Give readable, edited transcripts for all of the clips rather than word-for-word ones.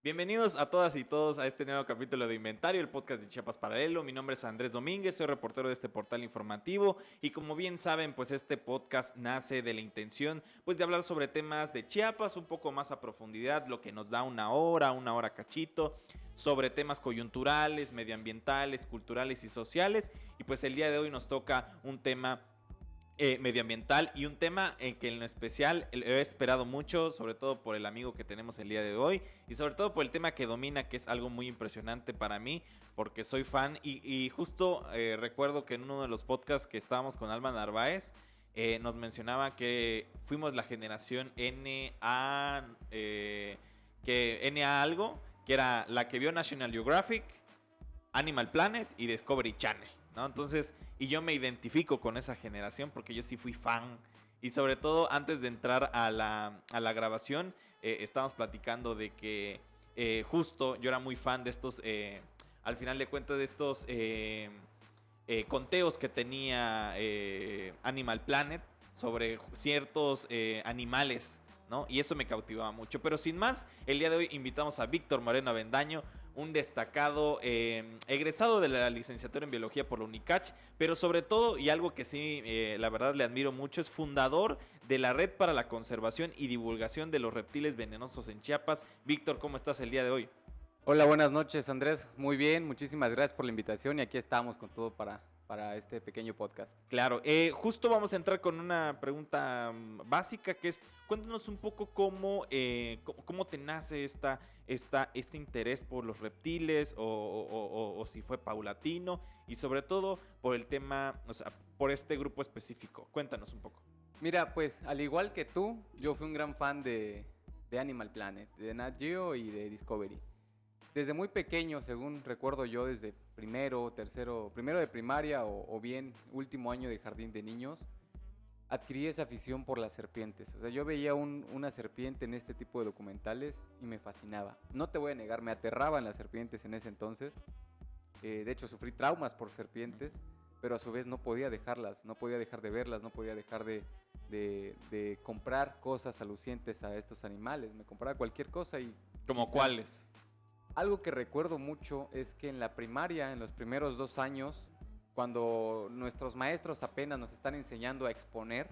Bienvenidos a todas y todos a este nuevo capítulo de Inventario, el podcast de Chiapas Paralelo. Mi nombre es Andrés Domínguez, soy reportero de este portal informativo y como bien saben, pues este podcast nace de la intención pues de hablar sobre temas de Chiapas un poco más a profundidad, lo que nos da una hora cachito, sobre temas coyunturales, medioambientales, culturales y sociales. Y pues el día de hoy nos toca un tema medioambiental y un tema que en lo especial he esperado mucho, sobre todo por el amigo que tenemos el día de hoy y sobre todo por el tema que domina, que es algo muy impresionante para mí porque soy fan y justo recuerdo que en uno de los podcasts que estábamos con Alma Narváez nos mencionaba que fuimos la generación NA, que NA algo, que era la que vio National Geographic, Animal Planet y Discovery Channel, ¿no? Entonces, y yo me identifico con esa generación porque yo sí fui fan. Y sobre todo, antes de entrar a la grabación, estábamos platicando de que justo yo era muy fan de estos, al final de cuentas, de estos conteos que tenía Animal Planet sobre ciertos animales, ¿no? Y eso me cautivaba mucho. Pero sin más, el día de hoy invitamos a Víctor Moreno Avendaño, un destacado egresado de la licenciatura en Biología por la UNICACH, pero sobre todo, y algo que sí, la verdad le admiro mucho, es fundador de la Red para la Conservación y Divulgación de los Reptiles Venenosos en Chiapas. Víctor, ¿cómo estás el día de hoy? Hola, buenas noches, Andrés. Muy bien, muchísimas gracias por la invitación y aquí estamos con todo para este pequeño podcast. Claro, justo vamos a entrar con una pregunta básica que es, cuéntanos un poco cómo te nace este interés por los reptiles o si fue paulatino y sobre todo por el tema, o sea, por este grupo específico. Cuéntanos un poco. Mira, pues al igual que tú, yo fui un gran fan de Animal Planet, de Nat Geo y de Discovery. Desde muy pequeño, según recuerdo yo, desde primero de primaria o bien último año de jardín de niños, adquirí esa afición por las serpientes. O sea, yo veía una serpiente en este tipo de documentales y me fascinaba. No te voy a negar, me aterraban las serpientes en ese entonces. De hecho, sufrí traumas por serpientes, pero a su vez no podía dejarlas, no podía dejar de verlas, no podía dejar de comprar cosas alucientes a estos animales. Me compraba cualquier cosa y... ¿Como cuáles? Algo que recuerdo mucho es que en la primaria, en los primeros 2 años, cuando nuestros maestros apenas nos están enseñando a exponer,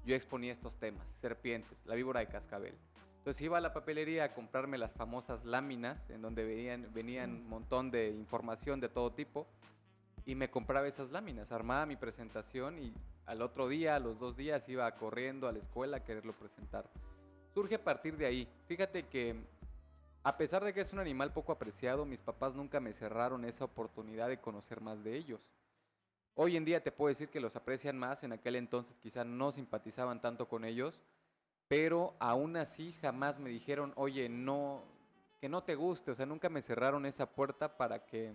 yo exponía estos temas, serpientes, la víbora de cascabel. Entonces iba a la papelería a comprarme las famosas láminas, en donde venían un montón de información de todo tipo, y me compraba esas láminas, armaba mi presentación y al otro día, a los 2 días, iba corriendo a la escuela a quererlo presentar. Surge a partir de ahí. Fíjate que a pesar de que es un animal poco apreciado, mis papás nunca me cerraron esa oportunidad de conocer más de ellos. Hoy en día te puedo decir que los aprecian más, en aquel entonces quizá no simpatizaban tanto con ellos, pero aún así jamás me dijeron, oye, no, que no te guste, o sea, nunca me cerraron esa puerta para que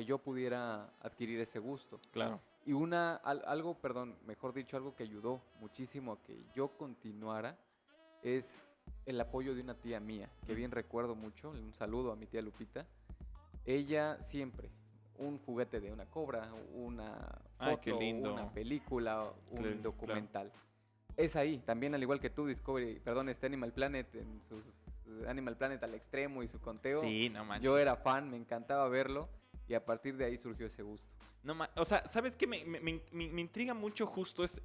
yo pudiera adquirir ese gusto. Claro. Y mejor dicho, algo que ayudó muchísimo a que yo continuara es el apoyo de una tía mía, que bien recuerdo mucho, un saludo a mi tía Lupita. Ella siempre, un juguete de una cobra, una foto, una película, un documental. Claro. Es ahí, también al igual que tú, Animal Planet en sus Animal Planet al extremo y su conteo. Sí, no manches. Yo era fan, me encantaba verlo y a partir de ahí surgió ese gusto. No, o sea, ¿sabes qué? Me intriga mucho justo es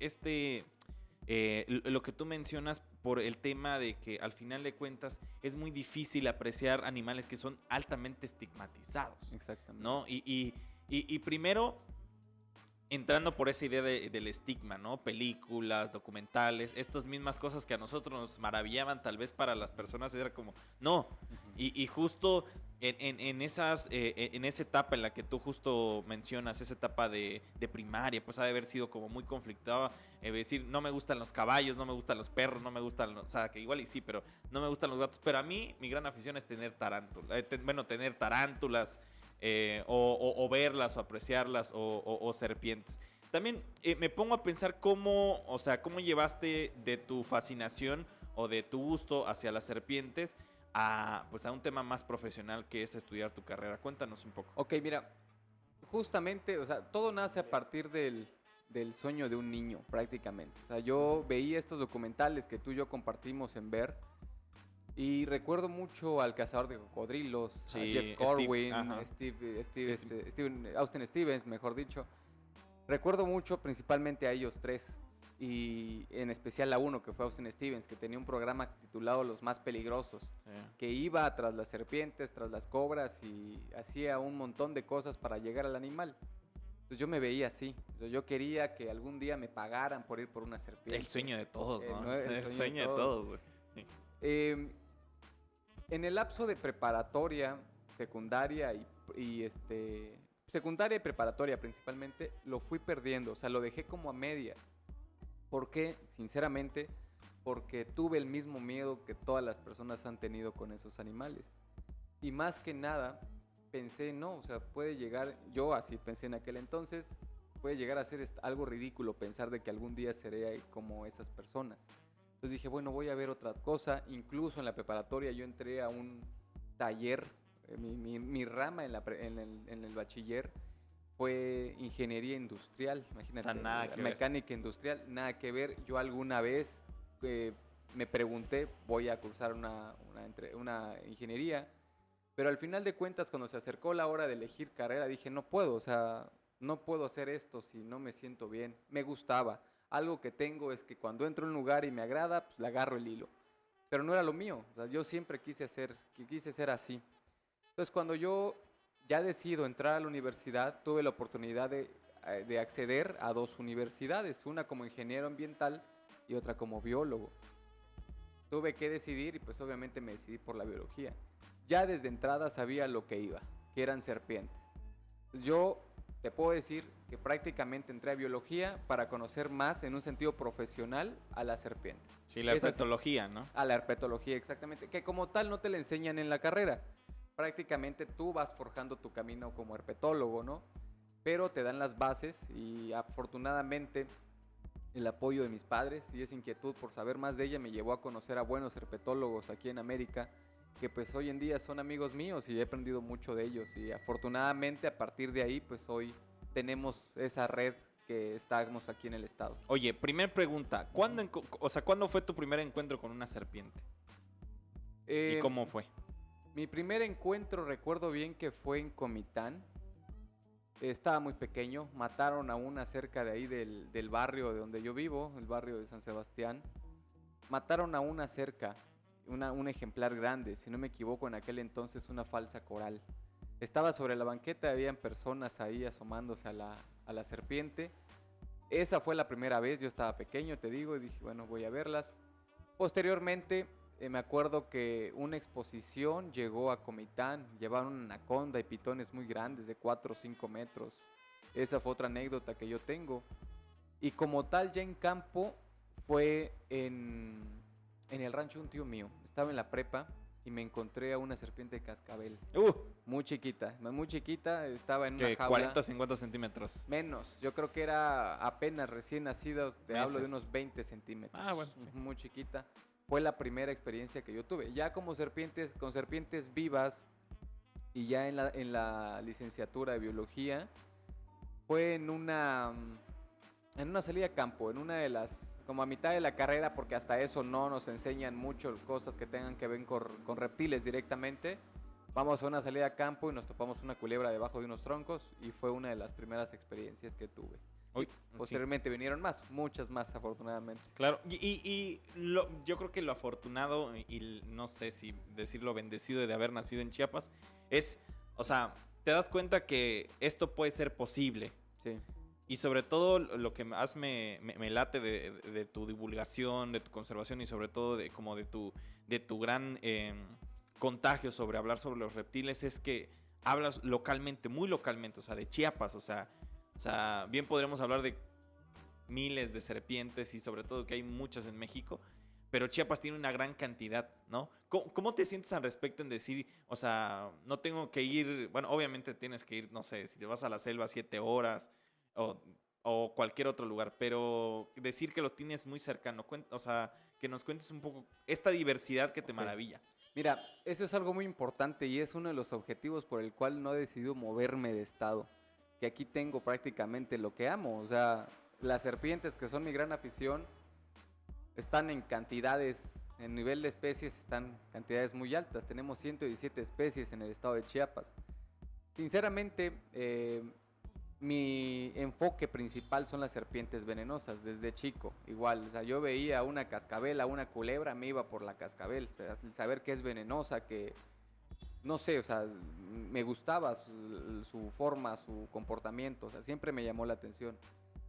lo que tú mencionas por el tema de que al final de cuentas es muy difícil apreciar animales que son altamente estigmatizados. Exactamente. ¿No? Y primero, entrando por esa idea del estigma, ¿no? Películas, documentales, estas mismas cosas que a nosotros nos maravillaban, tal vez para las personas era como, no. Uh-huh. Y justo en esa etapa en la que tú justo mencionas, esa etapa de primaria, pues ha de haber sido como muy conflictada, decir, no me gustan los caballos, no me gustan los perros, no me gustan, o sea, que igual y sí, pero no me gustan los gatos. Pero a mí, mi gran afición es tener tarántulas, o verlas o apreciarlas o serpientes. También me pongo a pensar cómo llevaste de tu fascinación o de tu gusto hacia las serpientes a un tema más profesional que es estudiar tu carrera. Cuéntanos un poco. Ok, mira, Justamente, o sea, todo nace a partir del sueño de un niño, prácticamente. O sea, yo veía estos documentales que tú y yo compartimos en Ver y recuerdo mucho al cazador de cocodrilos, a Sí, Jeff Steve, Corwin, ajá. Austin Stevens, mejor dicho. Recuerdo mucho principalmente a ellos tres y en especial a uno que fue Austin Stevens, que tenía un programa titulado Los Más Peligrosos, Sí. que iba tras las serpientes, tras las cobras y hacía un montón de cosas para llegar al animal. Entonces yo me veía así, o sea, yo quería que algún día me pagaran por ir por una serpiente. El sueño de todos, ¿no? El El sueño de todos, güey. Sí. Eh, en el lapso de preparatoria, secundaria secundaria y preparatoria principalmente, lo fui perdiendo, o sea, lo dejé como a medias. ¿Por qué? Sinceramente, porque tuve el mismo miedo que todas las personas han tenido con esos animales. Y más que nada, pensé, no, o sea, puede llegar, yo así pensé en aquel entonces, puede llegar a ser algo ridículo pensar de que algún día seré como esas personas. Entonces dije, bueno, voy a ver otra cosa. Incluso en la preparatoria yo entré a un taller, mi rama en el bachiller fue ingeniería industrial, imagínate, Nada que ver. mecánica industrial, nada que ver. Yo alguna vez me pregunté, voy a cursar una ingeniería, pero al final de cuentas, cuando se acercó la hora de elegir carrera, dije, no puedo, o sea, no puedo hacer esto si no me siento bien. Me gustaba. Algo que tengo es que cuando entro a un lugar y me agrada, pues le agarro el hilo. Pero no era lo mío, o sea, yo siempre quise ser así. Entonces, cuando yo ya decido entrar a la universidad, tuve la oportunidad de acceder a dos universidades, una como ingeniero ambiental y otra como biólogo. Tuve que decidir y pues obviamente me decidí por la biología. Ya desde entrada sabía lo que iba, que eran serpientes. Yo te puedo decir que prácticamente entré a biología para conocer más en un sentido profesional a las serpientes. Sí, la herpetología, ¿no? A la herpetología, exactamente, que como tal no te la enseñan en la carrera. Prácticamente tú vas forjando tu camino como herpetólogo, ¿no? Pero te dan las bases y afortunadamente el apoyo de mis padres y esa inquietud por saber más de ella me llevó a conocer a buenos herpetólogos aquí en América que pues hoy en día son amigos míos y he aprendido mucho de ellos y afortunadamente a partir de ahí pues hoy tenemos esa red que estamos aquí en el estado. Oye, primer pregunta, ¿cuándo fue tu primer encuentro con una serpiente? ¿Y cómo fue? Mi primer encuentro recuerdo bien que fue en Comitán. Estaba muy pequeño, mataron a una cerca de ahí del barrio de donde yo vivo, el barrio de San Sebastián. Mataron a una cerca, un ejemplar grande, si no me equivoco en aquel entonces una falsa coral. Estaba sobre la banqueta, habían personas ahí asomándose a la serpiente. Esa fue la primera vez, yo estaba pequeño, te digo, y dije, bueno, voy a verlas. Posteriormente, me acuerdo que una exposición llegó a Comitán, llevaron una anaconda y pitones muy grandes de 4 o 5 metros. Esa fue otra anécdota que yo tengo. Y como tal, ya en campo, fue en el rancho de un tío mío. Estaba en la prepa y me encontré a una serpiente de cascabel. Muy chiquita, estaba en una jaula. 40, 50 centímetros. Menos, yo creo que era apenas recién nacida, te hablo de Meses. unos 20 centímetros. Ah, bueno, sí. Muy chiquita. Fue la primera experiencia que yo tuve. Ya como serpientes, con serpientes vivas y ya en la licenciatura de biología, fue en una salida a campo, en una de las, como a mitad de la carrera, porque hasta eso no nos enseñan mucho cosas que tengan que ver con reptiles directamente. Vamos a una salida a campo y nos topamos una culebra debajo de unos troncos y fue una de las primeras experiencias que tuve. Uy, Posteriormente vinieron muchas más afortunadamente. Claro, yo creo que lo afortunado, y no sé si decirlo bendecido de haber nacido en Chiapas, es, o sea, te das cuenta que esto puede ser posible. Sí. Y sobre todo lo que más me late de tu divulgación, de tu conservación y sobre todo de tu gran contagio sobre hablar sobre los reptiles es que hablas localmente, muy localmente, o sea, de Chiapas, o sea, bien podremos hablar de miles de serpientes y sobre todo que hay muchas en México, pero Chiapas tiene una gran cantidad, ¿no? ¿Cómo te sientes al respecto en decir, o sea, no tengo que ir, bueno, obviamente tienes que ir, no sé, si te vas a la selva 7 horas o cualquier otro lugar, pero decir que lo tienes muy cercano, o sea, que nos cuentes un poco esta diversidad que te maravilla. Mira, eso es algo muy importante y es uno de los objetivos por el cual no he decidido moverme de estado. que aquí tengo prácticamente lo que amo. O sea, las serpientes, que son mi gran afición, están en cantidades, en nivel de especies, están cantidades muy altas. Tenemos 117 especies en el estado de Chiapas. Sinceramente, mi enfoque principal son las serpientes venenosas desde chico. Igual, o sea, yo veía una cascabel, una culebra, me iba por la cascabel. O sea, saber que es venenosa, que no sé, o sea, me gustaba su forma, su comportamiento, o sea, siempre me llamó la atención.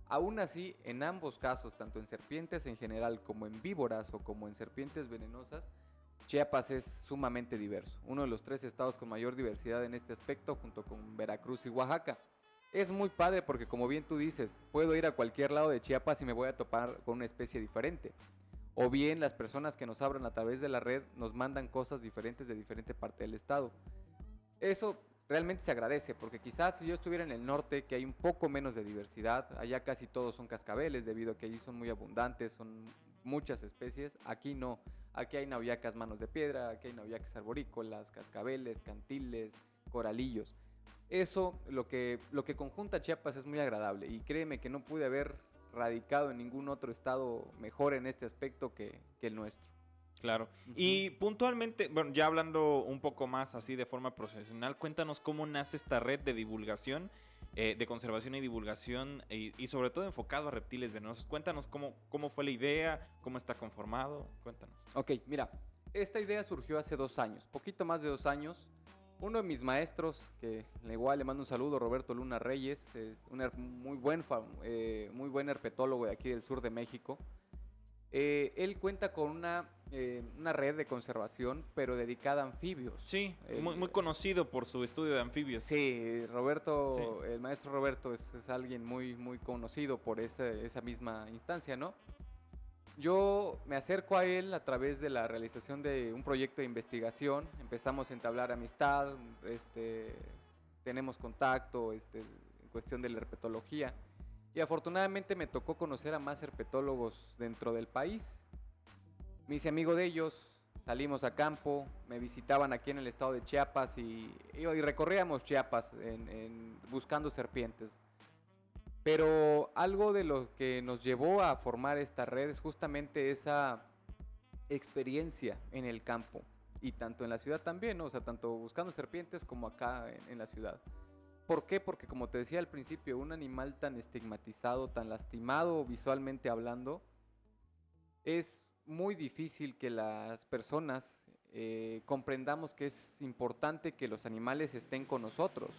Aún así, en ambos casos, tanto en serpientes en general como en víboras o como en serpientes venenosas, Chiapas es sumamente diverso. Uno de los 3 estados con mayor diversidad en este aspecto, junto con Veracruz y Oaxaca. Es muy padre porque, como bien tú dices, puedo ir a cualquier lado de Chiapas y me voy a topar con una especie diferente. O bien las personas que nos abran a través de la red nos mandan cosas diferentes de diferente parte del estado. Eso realmente se agradece, porque quizás si yo estuviera en el norte, que hay un poco menos de diversidad, allá casi todos son cascabeles, debido a que allí son muy abundantes, son muchas especies. Aquí no, aquí hay nauyacas manos de piedra, aquí hay nauyacas arborícolas, cascabeles, cantiles, coralillos. Eso, lo que conjunta Chiapas es muy agradable, y créeme que no pude haber radicado en ningún otro estado mejor en este aspecto que el nuestro. Claro. Y puntualmente, bueno, ya hablando un poco más así de forma profesional, cuéntanos cómo nace esta red de divulgación, de conservación y divulgación, y sobre todo enfocado a reptiles venenosos. Cuéntanos cómo fue la idea, cómo está conformado, cuéntanos. Ok, mira, esta idea surgió hace 2 años, poquito más de 2 años. Uno de mis maestros, que igual le mando un saludo, Roberto Luna Reyes, es un muy buen herpetólogo de aquí del sur de México. Él cuenta con una red de conservación, pero dedicada a anfibios. Sí, muy conocido por su estudio de anfibios. Sí, Roberto, Sí. el maestro Roberto es alguien muy conocido por esa misma instancia, ¿no? Yo me acerco a él a través de la realización de un proyecto de investigación. Empezamos a entablar amistad, tenemos contacto en cuestión de la herpetología. Y afortunadamente me tocó conocer a más herpetólogos dentro del país. Me hice amigo de ellos, salimos a campo, me visitaban aquí en el estado de Chiapas y recorríamos Chiapas buscando serpientes. Pero algo de lo que nos llevó a formar esta red es justamente esa experiencia en el campo, y tanto en la ciudad también, ¿no? O sea, tanto buscando serpientes como acá en la ciudad. ¿Por qué? Porque, como te decía al principio, un animal tan estigmatizado, tan lastimado visualmente hablando, es muy difícil que las personas comprendamos que es importante que los animales estén con nosotros.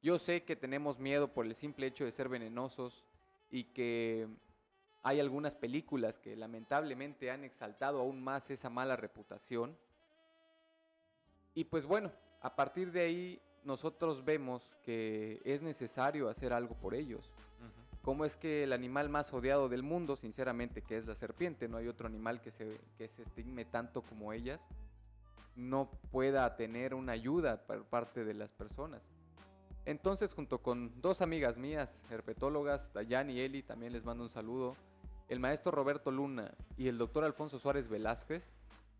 Yo sé que tenemos miedo por el simple hecho de ser venenosos, y que hay algunas películas que lamentablemente han exaltado aún más esa mala reputación. Y pues bueno, a partir de ahí nosotros vemos que es necesario hacer algo por ellos. ¿Cómo es que el animal más odiado del mundo, sinceramente, que es la serpiente, no hay otro animal que se estigme tanto como ellas, no pueda tener una ayuda por parte de las personas? Entonces, junto con 2 amigas mías, herpetólogas, Dayane y Eli, también les mando un saludo, el maestro Roberto Luna y el doctor Alfonso Suárez Velázquez,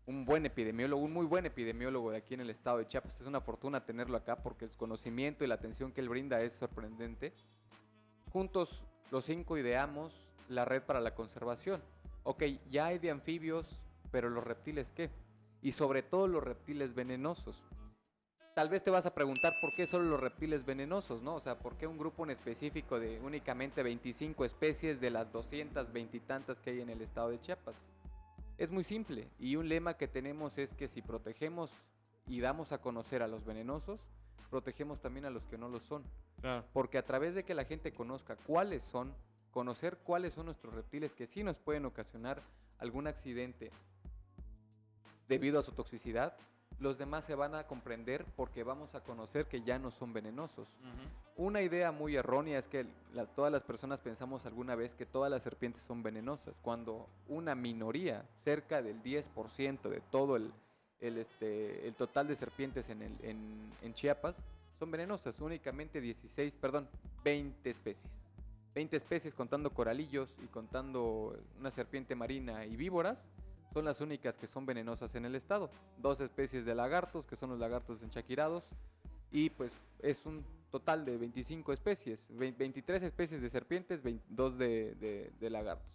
un muy buen epidemiólogo de aquí en el estado de Chiapas. Es una fortuna tenerlo acá porque el conocimiento y la atención que él brinda es sorprendente. Juntos, los 5 ideamos la red para la conservación. Ok, ya hay de anfibios, pero ¿los reptiles qué? Y sobre todo los reptiles venenosos. Tal vez te vas a preguntar por qué solo los reptiles venenosos, ¿no? O sea, ¿por qué un grupo en específico de únicamente 25 especies de las 220 y tantas que hay en el estado de Chiapas? Es muy simple, y un lema que tenemos es que si protegemos y damos a conocer a los venenosos, protegemos también a los que no lo son. Claro. Porque a través de que la gente conozca conocer cuáles son nuestros reptiles que sí nos pueden ocasionar algún accidente debido a su toxicidad, los demás se van a comprender porque vamos a conocer que ya no son venenosos. Una idea muy errónea es que todas las personas pensamos alguna vez que todas las serpientes son venenosas, cuando una minoría, cerca del 10% de todo el total de serpientes en Chiapas, son venenosas. Únicamente 20 especies. 20 especies contando coralillos y contando una serpiente marina y víboras, son las únicas que son venenosas en el estado. 2 especies de lagartos, que son los lagartos enchaquirados, y pues es un total de 25 especies, 23 especies de serpientes, 22 de lagartos.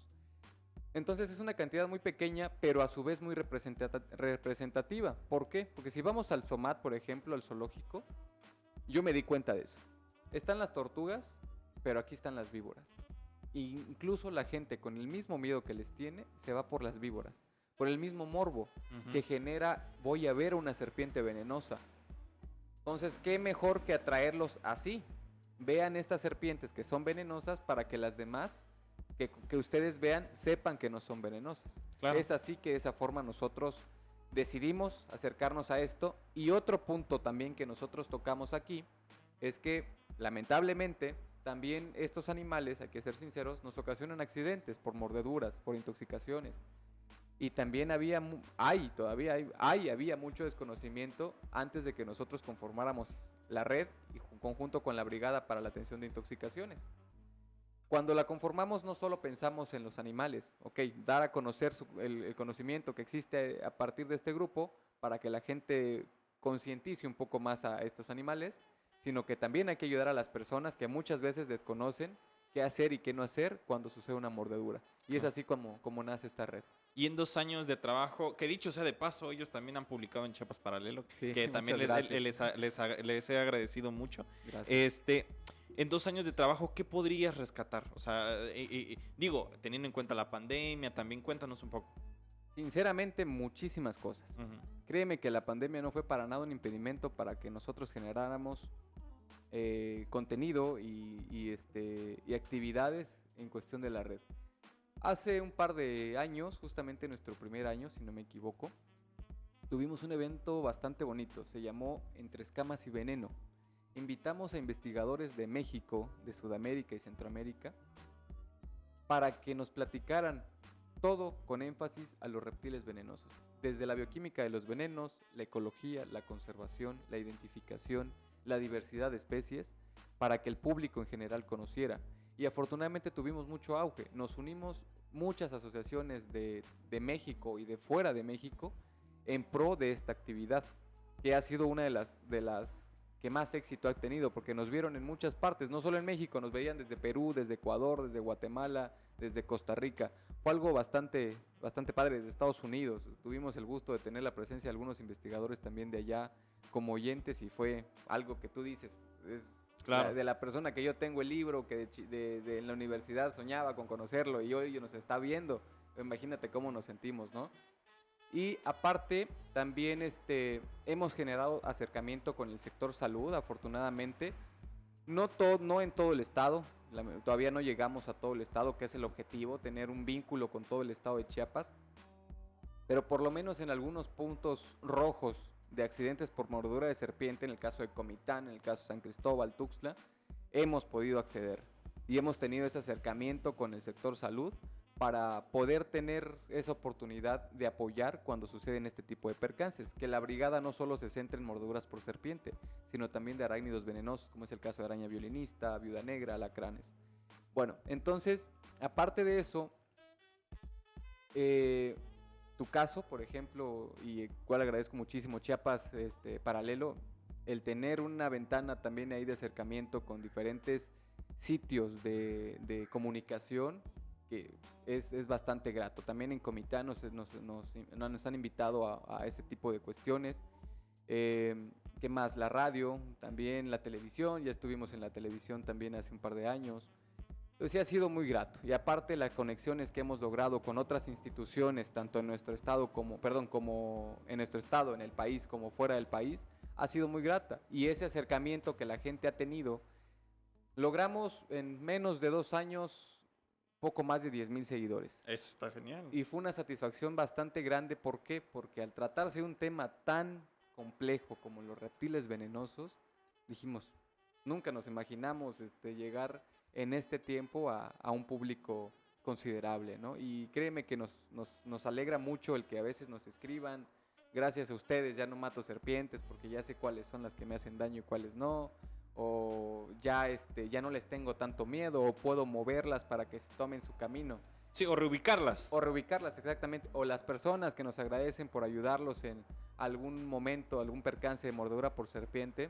Entonces es una cantidad muy pequeña, pero a su vez muy representativa. ¿Por qué? Porque si vamos al SOMAT, por ejemplo, al zoológico, yo me di cuenta de eso. Están las tortugas, pero aquí están las víboras. Incluso la gente, con el mismo miedo que les tiene, se va por las víboras. Por el mismo morbo que genera, voy a ver una serpiente venenosa. Entonces, ¿qué mejor que atraerlos así? Vean estas serpientes que son venenosas para que las demás que ustedes vean sepan que no son venenosas. Claro. Es así que de esa forma nosotros decidimos acercarnos a esto. Y otro punto también que nosotros tocamos aquí es que lamentablemente también estos animales, hay que ser sinceros, nos ocasionan accidentes por mordeduras, por intoxicaciones. Y también había mucho desconocimiento antes de que nosotros conformáramos la red y conjunto con la Brigada para la Atención de Intoxicaciones. Cuando la conformamos no solo pensamos en los animales, dar a conocer el conocimiento que existe a partir de este grupo para que la gente concientice un poco más a estos animales, sino que también hay que ayudar a las personas que muchas veces desconocen qué hacer y qué no hacer cuando sucede una mordedura. Y es así como nace esta red. Y en 2 años de trabajo, que dicho sea de paso, ellos también han publicado en Chiapas Paralelo, Sí, que también les he agradecido mucho. Gracias. En 2 años de trabajo, ¿qué podrías rescatar? O sea, digo, teniendo en cuenta la pandemia, también cuéntanos un poco. Sinceramente, muchísimas cosas. Créeme que la pandemia no fue para nada un impedimento para que nosotros generáramos contenido y actividades en cuestión de la red. Hace un par de años, justamente nuestro primer año, si no me equivoco, tuvimos un evento bastante bonito. Se llamó Entre Escamas y Veneno. Invitamos a investigadores de México, de Sudamérica y Centroamérica para que nos platicaran todo con énfasis a los reptiles venenosos. Desde la bioquímica de los venenos, la ecología, la conservación, la identificación, la diversidad de especies, para que el público en general conociera. Y afortunadamente tuvimos mucho auge. Nos unimos muchas asociaciones de México y de fuera de México en pro de esta actividad, que ha sido una de las que más éxito ha tenido, porque nos vieron en muchas partes, no solo en México, nos veían desde Perú, desde Ecuador, desde Guatemala, desde Costa Rica. Fue algo bastante padre. Desde Estados Unidos tuvimos el gusto de tener la presencia de algunos investigadores también de allá como oyentes, y fue algo que tú dices, es claro, de la persona que yo tengo el libro, que en la universidad soñaba con conocerlo y hoy nos está viendo. Imagínate cómo nos sentimos, ¿no? Y aparte, también hemos generado acercamiento con el sector salud, afortunadamente. No en todo el estado, todavía no llegamos a todo el estado, que es el objetivo, tener un vínculo con todo el estado de Chiapas. Pero por lo menos en algunos puntos rojos de accidentes por mordedura de serpiente, en el caso de Comitán, en el caso de San Cristóbal, Tuxtla, hemos podido acceder. Y hemos tenido ese acercamiento con el sector salud para poder tener esa oportunidad de apoyar cuando suceden este tipo de percances, que la brigada no solo se centra en mordeduras por serpiente, sino también de arácnidos venenosos, como es el caso de araña violinista, viuda negra, alacranes. Bueno, entonces, aparte de eso, tu caso, por ejemplo, y cual agradezco muchísimo, Chiapas Paralelo, el tener una ventana también ahí de acercamiento con diferentes sitios de comunicación, que es bastante grato. También en Comitán nos han invitado a ese tipo de cuestiones. ¿Qué más? La radio, también la televisión, ya estuvimos en la televisión también hace un par de años. Entonces sí ha sido muy grato. Y aparte las conexiones que hemos logrado con otras instituciones, tanto en nuestro estado como en nuestro estado, en el país, como fuera del país, ha sido muy grata. Y ese acercamiento que la gente ha tenido, logramos en menos de 2 años poco más de 10,000 seguidores. Eso está genial. Y fue una satisfacción bastante grande. ¿Por qué? Porque al tratarse de un tema tan complejo como los reptiles venenosos, dijimos, nunca nos imaginamos llegar en este tiempo a un público considerable, ¿no? Y créeme que nos alegra mucho el que a veces nos escriban, gracias a ustedes ya no mato serpientes porque ya sé cuáles son las que me hacen daño y cuáles no, o ya no les tengo tanto miedo, o puedo moverlas para que tomen su camino. Sí, o reubicarlas. O reubicarlas, exactamente. O las personas que nos agradecen por ayudarlos en algún momento, algún percance de mordedura por serpiente.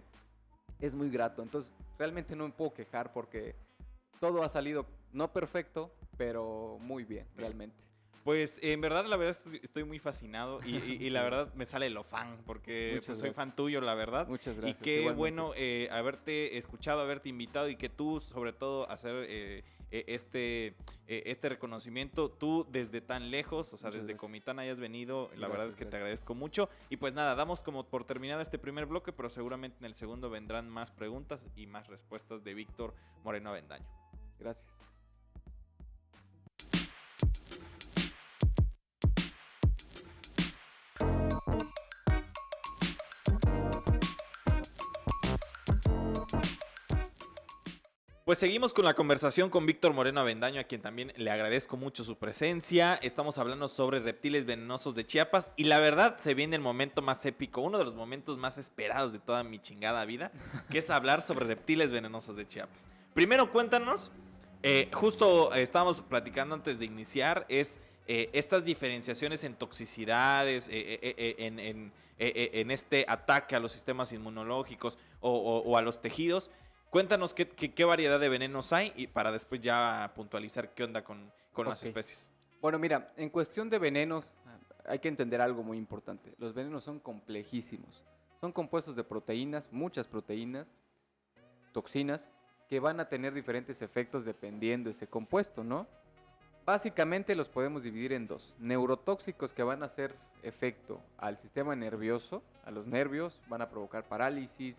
es muy grato. Entonces, realmente no me puedo quejar porque todo ha salido no perfecto, pero muy bien, realmente. Pues en verdad, la verdad, estoy muy fascinado y la Sí. verdad me sale lo fan, porque Muchas pues, soy fan gracias. tuyo, la verdad. Muchas Y gracias. qué Igualmente. bueno haberte escuchado, haberte invitado y que tú, sobre todo, hacer este reconocimiento, tú desde tan lejos, o sea, Muchas desde gracias. Comitán hayas venido, la verdad es que te Gracias. agradezco mucho. Y pues nada, damos como por terminado este primer bloque, pero seguramente en el segundo vendrán más preguntas y más respuestas de Víctor Moreno Avendaño. Gracias. Pues seguimos con la conversación con Víctor Moreno Avendaño, a quien también le agradezco mucho su presencia. Estamos hablando sobre reptiles venenosos de Chiapas y la verdad se viene el momento más épico, uno de los momentos más esperados de toda mi chingada vida, que es hablar sobre reptiles venenosos de Chiapas. Primero cuéntanos, justo estábamos platicando antes de iniciar, estas diferenciaciones en toxicidades, en este ataque a los sistemas inmunológicos o a los tejidos. Cuéntanos qué variedad de venenos hay y para después ya puntualizar qué onda con las Ok. especies. Bueno, mira, en cuestión de venenos, hay que entender algo muy importante. Los venenos son complejísimos. Son compuestos de proteínas, muchas proteínas, toxinas, que van a tener diferentes efectos dependiendo de ese compuesto, ¿no? Básicamente los podemos dividir en dos. Neurotóxicos que van a hacer efecto al sistema nervioso, a los nervios, van a provocar parálisis,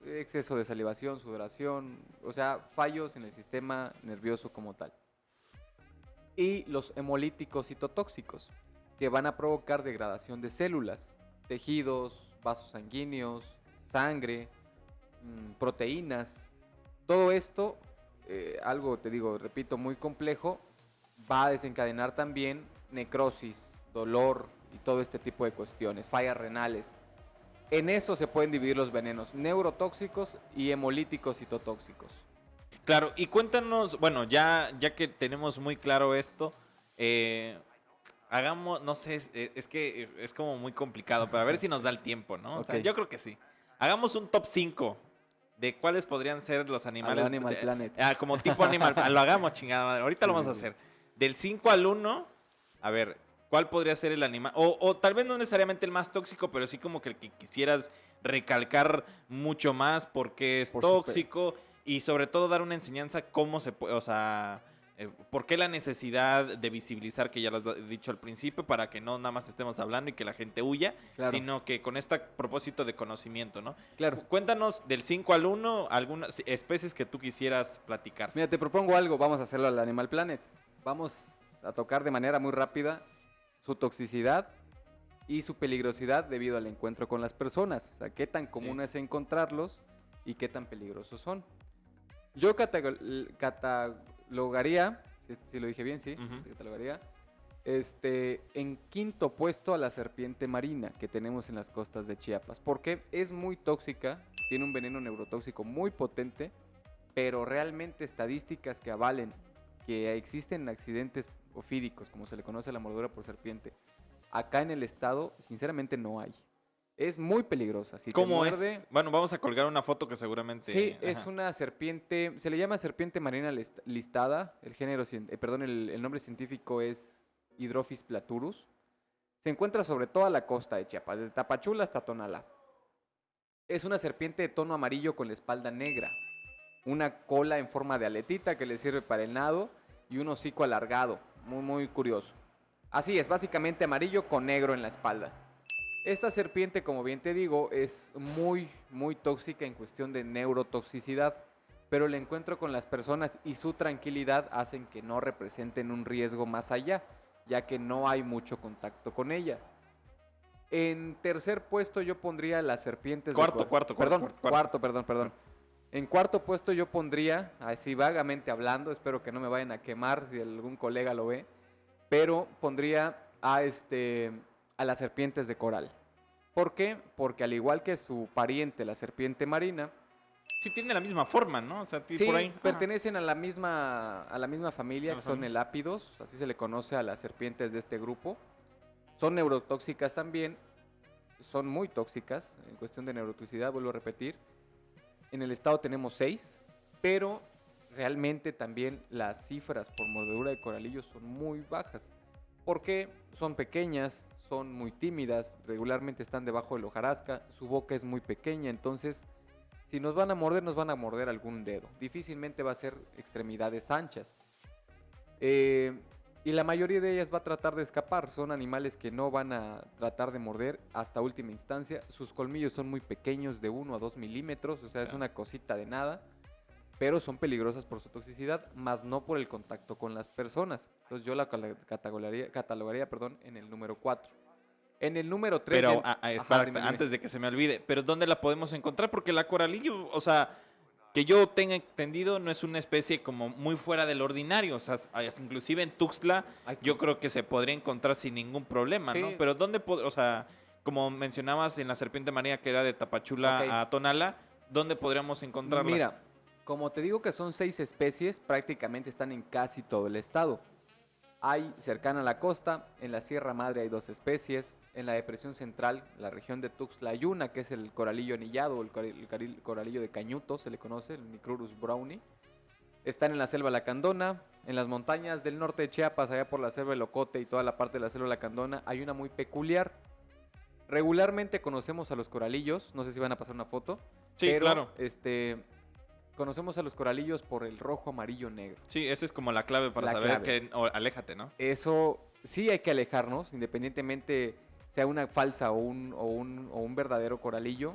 exceso de salivación, sudoración, o sea, fallos en el sistema nervioso como tal. Y los hemolíticos citotóxicos, que van a provocar degradación de células, tejidos, vasos sanguíneos, sangre, proteínas. Todo esto, algo te digo, repito, muy complejo, va a desencadenar también necrosis, dolor y todo este tipo de cuestiones, fallas renales. En eso se pueden dividir los venenos, neurotóxicos y hemolíticos citotóxicos. Claro, y cuéntanos, bueno, ya que tenemos muy claro esto, hagamos, no sé, es que es como muy complicado, pero a ver si nos da el tiempo, ¿no? O sea, Ok. yo creo que sí. Hagamos un top 5 de cuáles podrían ser los A lo animales, Animal Planet. como tipo animal, lo hagamos chingada madre, ahorita lo Sí, vamos a sí, sí. hacer. Del 5 al 1, a ver, ¿cuál podría ser el animal? O tal vez no necesariamente el más tóxico, pero sí como que el que quisieras recalcar mucho más porque es Por supuesto. tóxico y sobre todo dar una enseñanza cómo se puede, o sea, por qué la necesidad de visibilizar, que ya lo he dicho al principio, para que no nada más estemos hablando y que la gente huya, Claro, sino que con este propósito de conocimiento, ¿no? claro. Cuéntanos del 5 al 1 algunas especies que tú quisieras platicar. Mira, te propongo algo, vamos a hacerlo al Animal Planet. Vamos a tocar de manera muy rápida su toxicidad y su peligrosidad debido al encuentro con las personas. O sea, qué tan común es encontrarlos y qué tan peligrosos son. Yo catalogaría, si lo dije bien, sí, Ujú. catalogaría, en quinto puesto a la serpiente marina que tenemos en las costas de Chiapas, porque es muy tóxica, tiene un veneno neurotóxico muy potente, pero realmente estadísticas que avalen que existen accidentes ofídicos, como se le conoce a la mordedura por serpiente, acá en el estado, sinceramente no hay. Es muy peligrosa. Si te ¿Cómo muerde, es? Bueno, vamos a colgar una foto que seguramente... sí, es Ajá. una serpiente, se le llama serpiente marina listada, el género, perdón, el nombre científico es Hydrophis platurus. Se encuentra sobre toda la costa de Chiapas, desde Tapachula hasta Tonalá. Es una serpiente de tono amarillo con la espalda negra, una cola en forma de aletita que le sirve para el nado y un hocico alargado, muy muy curioso. Así es, básicamente amarillo con negro en la espalda. Esta serpiente, como bien te digo, es muy, muy tóxica en cuestión de neurotoxicidad, pero el encuentro con las personas y su tranquilidad hacen que no representen un riesgo más allá, ya que no hay mucho contacto con ella. En tercer puesto yo pondría las serpientes de Cuarto, coral. cuarto, Perdón, cuarto, cuarto. perdón. En cuarto puesto yo pondría, así vagamente hablando, espero que no me vayan a quemar si algún colega lo ve, pero pondría a las serpientes de coral. ¿Por qué? Porque al igual que su pariente, la serpiente marina, Sí tiene la misma forma, ¿no? O sea, por sí ahí... Ajá. pertenecen a la misma familia, A que la son familia. elápidos, así se le conoce a las serpientes de este grupo. Son neurotóxicas también, son muy tóxicas, en cuestión de neurotoxicidad, vuelvo a repetir. En el estado tenemos 6, pero realmente también las cifras por mordedura de coralillos son muy bajas. Porque son pequeñas, son muy tímidas, regularmente están debajo de la hojarasca, su boca es muy pequeña, entonces si nos van a morder algún dedo. Difícilmente va a ser extremidades anchas. Y la mayoría de ellas va a tratar de escapar. Son animales que no van a tratar de morder hasta última instancia. Sus colmillos son muy pequeños, de 1 a 2 milímetros, o sea, es una cosita de nada. Pero son peligrosas por su toxicidad, más no por el contacto con las personas. Entonces yo la catalogaría en el número 4. En el número 3... Pero, espérate, antes de que se me olvide, ¿pero dónde la podemos encontrar? Porque la coralillo, o sea, que yo tenga entendido, no es una especie como muy fuera del ordinario. O sea, inclusive en Tuxtla, yo creo que se podría encontrar sin ningún problema, sí, ¿no? Pero ¿dónde, o sea, como mencionabas en la Serpiente María, que era de Tapachula a Tonala, ¿dónde podríamos encontrarla? Mira, como te digo que son 6 especies, prácticamente están en casi todo el estado. Hay cercana a la costa, en la Sierra Madre hay 2 especies, en la depresión central, la región de Tuxtla hay una, que es el coralillo anillado, el coralillo de cañuto, se le conoce, el Micrurus brownie. Están en la selva lacandona, en las montañas del norte de Chiapas, allá por la selva del Ocote y toda la parte de la selva lacandona, hay una muy peculiar. Regularmente conocemos a los coralillos, no sé si van a pasar una foto. Sí, pero, claro. Conocemos a los coralillos por el rojo, amarillo, negro. Sí, esa es como la clave para saber que aléjate, ¿no? Eso sí hay que alejarnos, independientemente sea una falsa o un verdadero coralillo.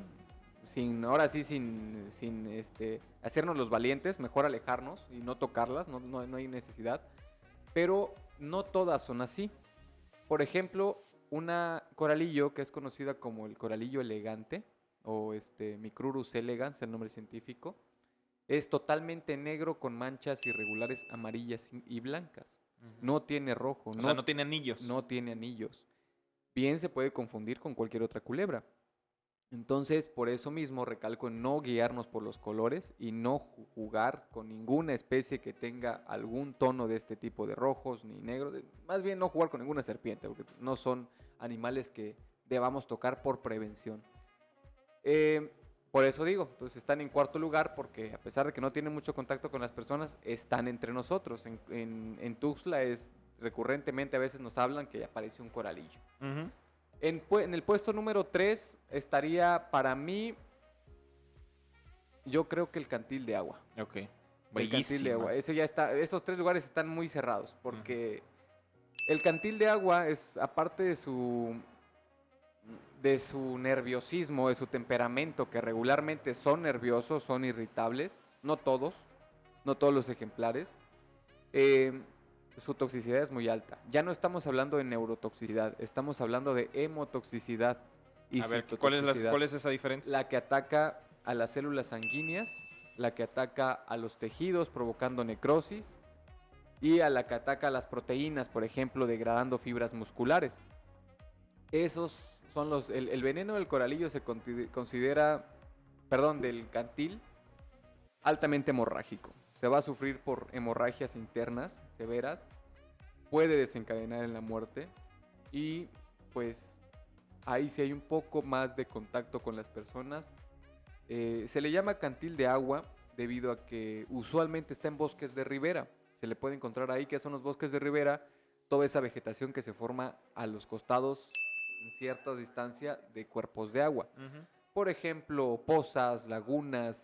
Ahora sí, sin hacernos los valientes, mejor alejarnos y no tocarlas, no hay necesidad. Pero no todas son así. Por ejemplo, una coralillo que es conocida como el coralillo elegante, o Micrurus elegans, el nombre científico, es totalmente negro con manchas irregulares amarillas y blancas. No tiene rojo. O sea, no tiene anillos. No tiene anillos. Bien se puede confundir con cualquier otra culebra. Entonces, por eso mismo recalco en no guiarnos por los colores y no jugar con ninguna especie que tenga algún tono de este tipo de rojos ni negros. Más bien no jugar con ninguna serpiente, porque no son animales que debamos tocar por prevención. Por eso digo, pues están en cuarto lugar porque a pesar de que no tienen mucho contacto con las personas, están entre nosotros. En Tuxtla recurrentemente a veces nos hablan que apareció un coralillo. Uh-huh. En el puesto número 3 estaría para mí, yo creo que el cantil de agua. Ok. El cantil de agua. Esos 3 lugares están muy cerrados porque el cantil de agua es, aparte de su nerviosismo, de su temperamento, que regularmente son nerviosos, son irritables, no todos los ejemplares, su toxicidad es muy alta. Ya no estamos hablando de neurotoxicidad, estamos hablando de hemotoxicidad y a ver, ¿cuál es esa diferencia? La que ataca a las células sanguíneas, la que ataca a los tejidos provocando necrosis y a la que ataca a las proteínas, por ejemplo, degradando fibras musculares. Esos son el veneno del coralillo se considera, del cantil, altamente hemorrágico. Se va a sufrir por hemorragias internas severas, puede desencadenar en la muerte y pues ahí sí hay un poco más de contacto con las personas. Se le llama cantil de agua debido a que usualmente está en bosques de ribera. Se le puede encontrar ahí, que son los bosques de ribera, toda esa vegetación que se forma a los costados en cierta distancia de cuerpos de agua. Uh-huh. Por ejemplo, pozas, lagunas,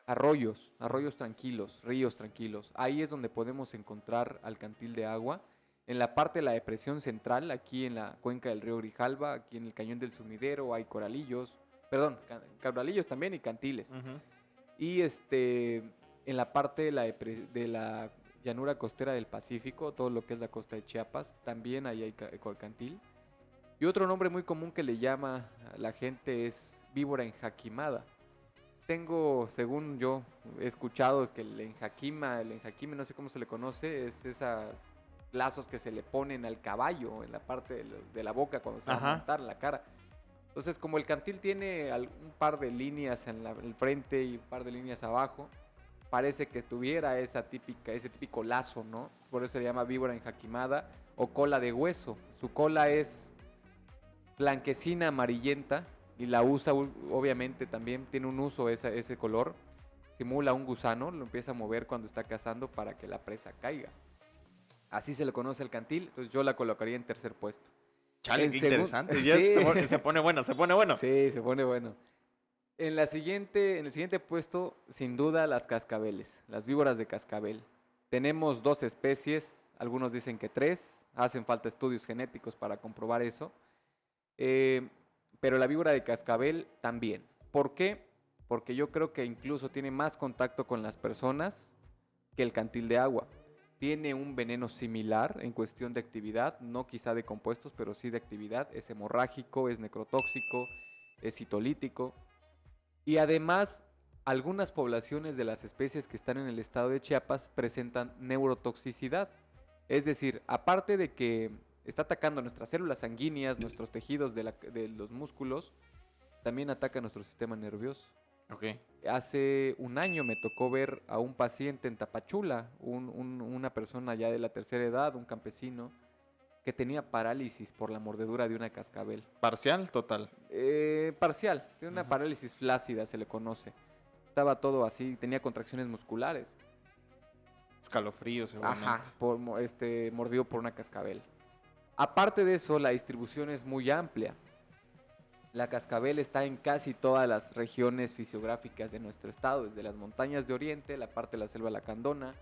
arroyos tranquilos, ríos tranquilos. Ahí es donde podemos encontrar al cantil de agua. En la parte de la depresión central, aquí en la cuenca del río Grijalva, aquí en el cañón del Sumidero, hay coralillos también y cantiles. Uh-huh. Y en la parte de la llanura costera del Pacífico, todo lo que es la costa de Chiapas, también ahí hay cantil. Y otro nombre muy común que le llama a la gente es víbora enjaquimada. Según yo he escuchado, es que el enjaquime, no sé cómo se le conoce, es esos lazos que se le ponen al caballo en la parte de la boca cuando se va a montar, en la cara. Entonces, como el cantil tiene un par de líneas en el frente y un par de líneas abajo, parece que tuviera ese típico lazo, ¿no? Por eso se llama víbora enjaquimada o cola de hueso. Su cola es blanquecina, amarillenta, y la usa, obviamente también tiene un uso ese color, simula un gusano, lo empieza a mover cuando está cazando para que la presa caiga. Así se le conoce al cantil, entonces yo la colocaría en tercer puesto. Chale, En qué segun- interesante. Ya Sí. se pone bueno, se pone bueno. Sí, se pone bueno. En el siguiente puesto, sin duda, las cascabeles, las víboras de cascabel. Tenemos 2 especies, algunos dicen que 3, hacen falta estudios genéticos para comprobar eso. Pero la víbora de cascabel también. ¿Por qué? Porque yo creo que incluso tiene más contacto con las personas que el cantil de agua. Tiene un veneno similar en cuestión de actividad, no quizá de compuestos, pero sí de actividad. Es hemorrágico, es necrotóxico, es citolítico. Y además, algunas poblaciones de las especies que están en el estado de Chiapas presentan neurotoxicidad. Es decir, aparte de que está atacando nuestras células sanguíneas, nuestros tejidos de los músculos, también ataca nuestro sistema nervioso. Ok. Hace un año me tocó ver a un paciente en Tapachula, una persona ya de la tercera edad, un campesino, que tenía parálisis por la mordedura de una cascabel. Parcial, total. Parcial, tiene una parálisis flácida, se le conoce. Estaba todo así, tenía contracciones musculares. Escalofrío, seguramente. Ajá, mordido por una cascabel. Aparte de eso, la distribución es muy amplia. La cascabel está en casi todas las regiones fisiográficas de nuestro estado, desde las montañas de Oriente, la parte de la selva lacandona,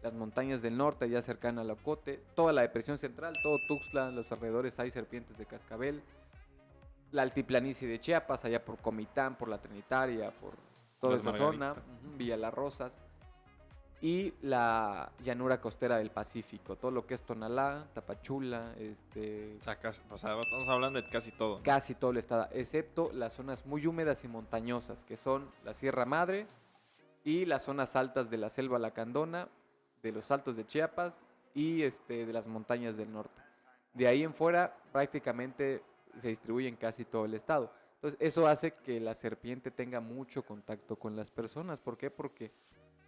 las montañas del norte, ya cercana al Ocote, toda la depresión central, todo Tuxtla, los alrededores hay serpientes de cascabel, la altiplanicie de Chiapas, allá por Comitán, por la Trinitaria, por toda Las esa zona, Margaritas. Villa Las Rosas, y la llanura costera del Pacífico, todo lo que es Tonalá, Tapachula, O sea, estamos hablando de casi todo, ¿no? casi todo el estado, excepto las zonas muy húmedas y montañosas, que son la Sierra Madre y las zonas altas de la selva lacandona, de los altos de Chiapas y de las montañas del norte. De ahí en fuera prácticamente se distribuye en casi todo el estado. Entonces eso hace que la serpiente tenga mucho contacto con las personas. ¿Por qué? Porque